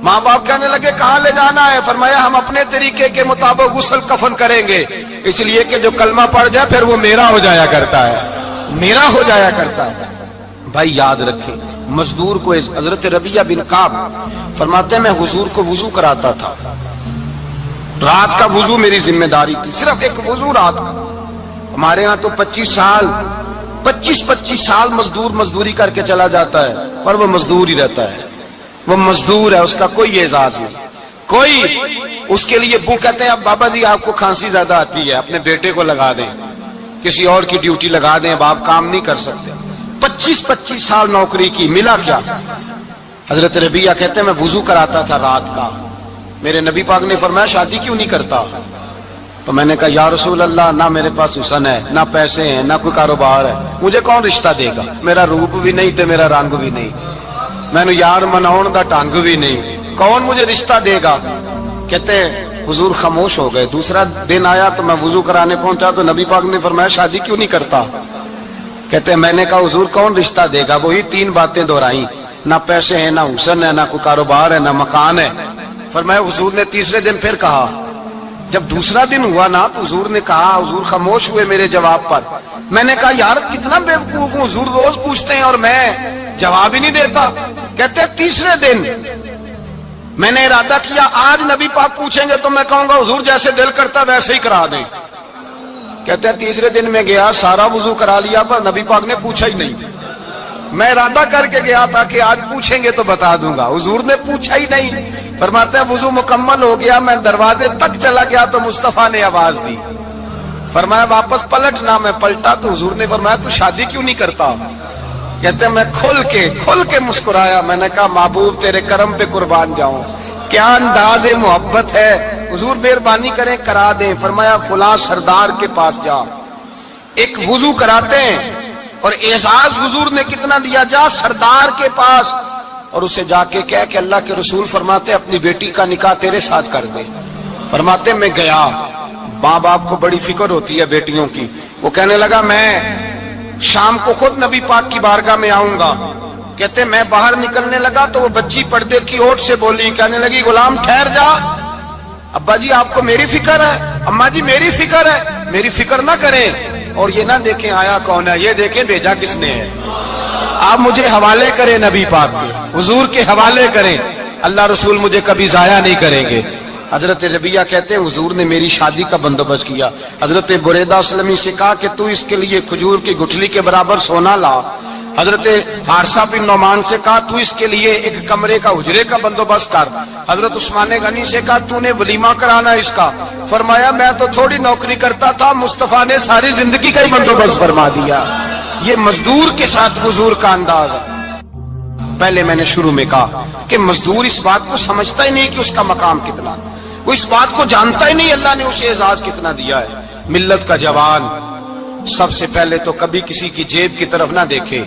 ماں باپ کہنے لگے کہاں لے جانا ہے؟ فرمایا ہم اپنے طریقے کے مطابق غسل کفن کریں گے, اس لیے کہ جو کلمہ پڑھ جائے پھر وہ میرا ہو جایا کرتا ہے, میرا ہو جایا کرتا ہے. بھائی یاد رکھیں, مزدور کو حضرت ربیہ بن کعب فرماتے ہیں میں حضور کو وضو کراتا تھا, رات کا وضو میری ذمہ داری تھی, صرف ایک وضو رات. ہمارے ہاں تو 25 سال مزدور مزدوری کر کے چلا جاتا ہے, پر وہ مزدور ہی رہتا ہے, وہ مزدور ہے, اس کا کوئی اعزاز نہیں, کوئی. اس کے لیے وہ کہتے ہیں اب بابا جی آپ کو کھانسی زیادہ آتی ہے, اپنے بیٹے کو لگا دیں, کسی اور کی ڈیوٹی لگا دیں, اب آپ کام نہیں کر سکتے. 25 سال نوکری کی, ملا کیا؟ حضرت ربیہ کہتے ہیں میں وضو کراتا تھا رات کا. میرے نبی پاک نے فرمایا شادی کیوں نہیں کرتا؟ تو میں نے کہا یا رسول اللہ نہ میرے پاس حسن ہے, نہ پیسے ہیں, نہ کوئی کاروبار ہے, مجھے کون رشتہ دے گا؟ میرا روپ بھی نہیں تے میرا رنگ بھی نہیں, میں نے یار مناؤن دا ٹانگ بھی نہیں, کون مجھے رشتہ دے گا؟ کہتے ہیں حضور خاموش ہو گئے. دوسرا دن آیا تو میں وضو کرانے پہنچا تو نبی پاک نے فرمایا شادی کیوں نہیں کرتا؟ کہتے ہیں میں نے کہا حضور کون رشتہ دے گا؟ وہی 3 باتیں دہرائیں, نہ پیسے ہیں, نہ حسن ہے, نہ کوئی کاروبار ہے, نہ مکان ہے. فرمایا حضور نے تیسرے دن پھر کہا. جب دوسرا دن ہوا نا تو حضور نے کہا, حضور خاموش ہوئے میرے جواب پر. میں نے کہا یار کتنا بیوقوف ہوں, حضور روز پوچھتے ہیں اور میں جواب ہی نہیں دیتا. کہتے ہیں تیسرے دن میں نے ارادہ کیا آج نبی پاک پوچھیں گے تو میں کہوں گا حضور جیسے دل کرتا ویسے ہی کرا دیں. کہتے ہیں تیسرے دن میں گیا, سارا وضو کرا لیا, پر نبی پاک نے پوچھا ہی نہیں. میں ارادہ کر کے گیا تھا کہ آج پوچھیں گے تو بتا دوں گا, حضور نے پوچھا ہی نہیں. فرماتے ہیں وضو مکمل ہو گیا, میں دروازے تک چلا گیا تو مصطفیٰ نے آواز دی. فرمایا واپس پلٹنا, میں پلٹا تو حضور نے فرمایا تو شادی کیوں نہیں کرتا؟ کہتے ہیں میں کھل کے مسکرایا. میں نے کہا محبوب تیرے کرم پہ قربان جاؤں, کیا انداز محبت ہے. حضور مہربانی کریں کرا دیں. فرمایا فلاں سردار کے پاس جا, ایک وضو کراتے ہیں, اور اعزاز حضور نے کتنا دیا, جا سردار کے پاس اور اسے جا کے کہہ کہ اللہ کے رسول فرماتے اپنی بیٹی کا نکاح تیرے ساتھ کر دے. فرماتے میں گیا. ماں باپ کو بڑی فکر ہوتی ہے بیٹیوں کی. وہ کہنے لگا میں شام کو خود نبی پاک کی بارگاہ میں آؤں گا. کہتے میں باہر نکلنے لگا تو وہ بچی پردے کی اوٹ سے بولی, کہنے لگی غلام ٹھہر جا, ابا جی آپ کو میری فکر ہے, اماں جی میری فکر ہے, میری فکر نہ کریں اور یہ نہ دیکھیں آیا کون ہے, یہ دیکھیں بھیجا کس نے ہے. آپ مجھے حوالے کریں نبی پاک کے, حضور کے حوالے کریں, اللہ رسول مجھے کبھی ضائع نہیں کریں گے. حضرت ربیہ کہتے ہیں حضور نے میری شادی کا بندوبست کیا. حضرت بریدہ اسلمی سے کہا کہ تو اس کے لیے کھجور کی گٹھلی کے برابر سونا لا. حضرت حارثہ بن نعمان سے کہا تو اس کے لیے ایک کمرے کا حجرے کا بندوبست کر. حضرت عثمان غنی سے کہا تو نے ولیمہ کرانا اس کا. فرمایا میں تو تھوڑی نوکری کرتا تھا, مصطفیٰ نے ساری زندگی کا ہی بندوبست فرما دیا. یہ مزدور کے ساتھ حضور کا انداز ہے. پہلے میں نے شروع میں کہا کہ مزدور اس بات کو سمجھتا ہی نہیں کہ اس کا مقام کتنا, وہ اس بات کو جانتا ہی نہیں اللہ نے اسے اعزاز کتنا دیا ہے. ملت کا جوان سب سے پہلے تو کبھی کسی کی جیب کی طرف نہ دیکھے,